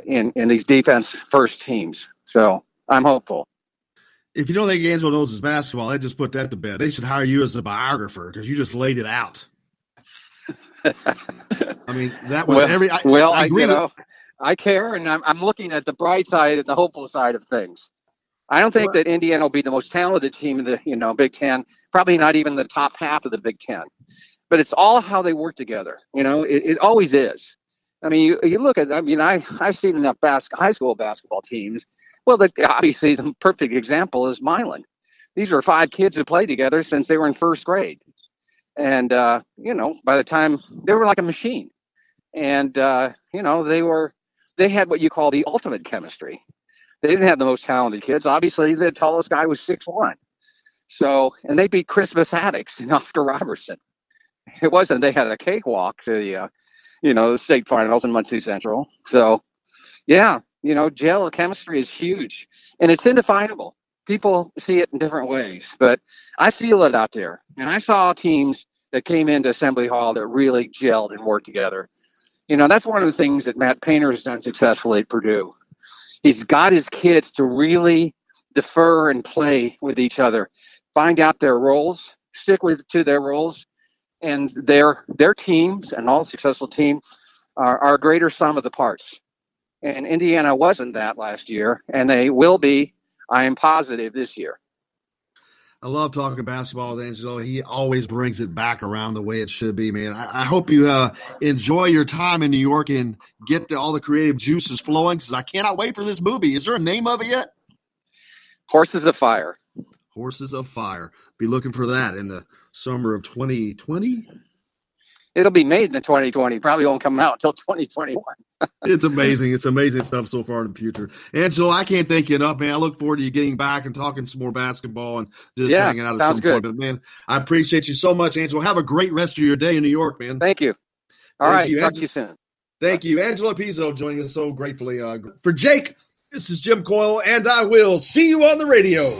in these defense first teams. So I'm hopeful. If you don't think Angelo knows his basketball, I'd just put that to bed. They should hire you as a biographer because you just laid it out. I mean, that was I agree I care, and I'm looking at the bright side and the hopeful side of things. I don't think that Indiana will be the most talented team in the Big Ten, probably not even the top half of the Big Ten. But it's all how they work together. It always is. I mean, you look at, I've seen enough high school basketball teams. Well, obviously the perfect example is Milan. These were 5 kids who played together since they were in first grade. And, by the time they were like a machine. And, they had what you call the ultimate chemistry. They didn't have the most talented kids. Obviously, the tallest guy was 6'1". So, and they beat Christmas Addicts and Oscar Robertson. It wasn't they had a cakewalk to the state finals in Muncie Central. So, yeah, gel chemistry is huge, and it's indefinable. People see it in different ways, but I feel it out there. And I saw teams that came into Assembly Hall that really gelled and worked together. That's one of the things that Matt Painter has done successfully at Purdue. He's got his kids to really defer and play with each other, find out their roles, stick to their roles, and their teams and all successful teams are a greater sum of the parts. And Indiana wasn't that last year, and they will be, I am positive, this year. I love talking basketball with Angelo. He always brings it back around the way it should be, man. I hope you enjoy your time in New York and get all the creative juices flowing, because I cannot wait for this movie. Is there a name of it yet? Horses of Fire. Horses of Fire. Be looking for that in the summer of 2020. It'll be made in 2020. Probably won't come out until 2021. It's amazing. It's amazing stuff so far in the future. Angelo, I can't thank you enough, man. I look forward to you getting back and talking some more basketball and just hanging out at some point. But, man, I appreciate you so much, Angelo. Have a great rest of your day in New York, man. Thank you. All right. Talk to you soon. Thank you. Angelo Pizzo joining us so gratefully. For Jake, this is Jim Coyle, and I will see you on the radio.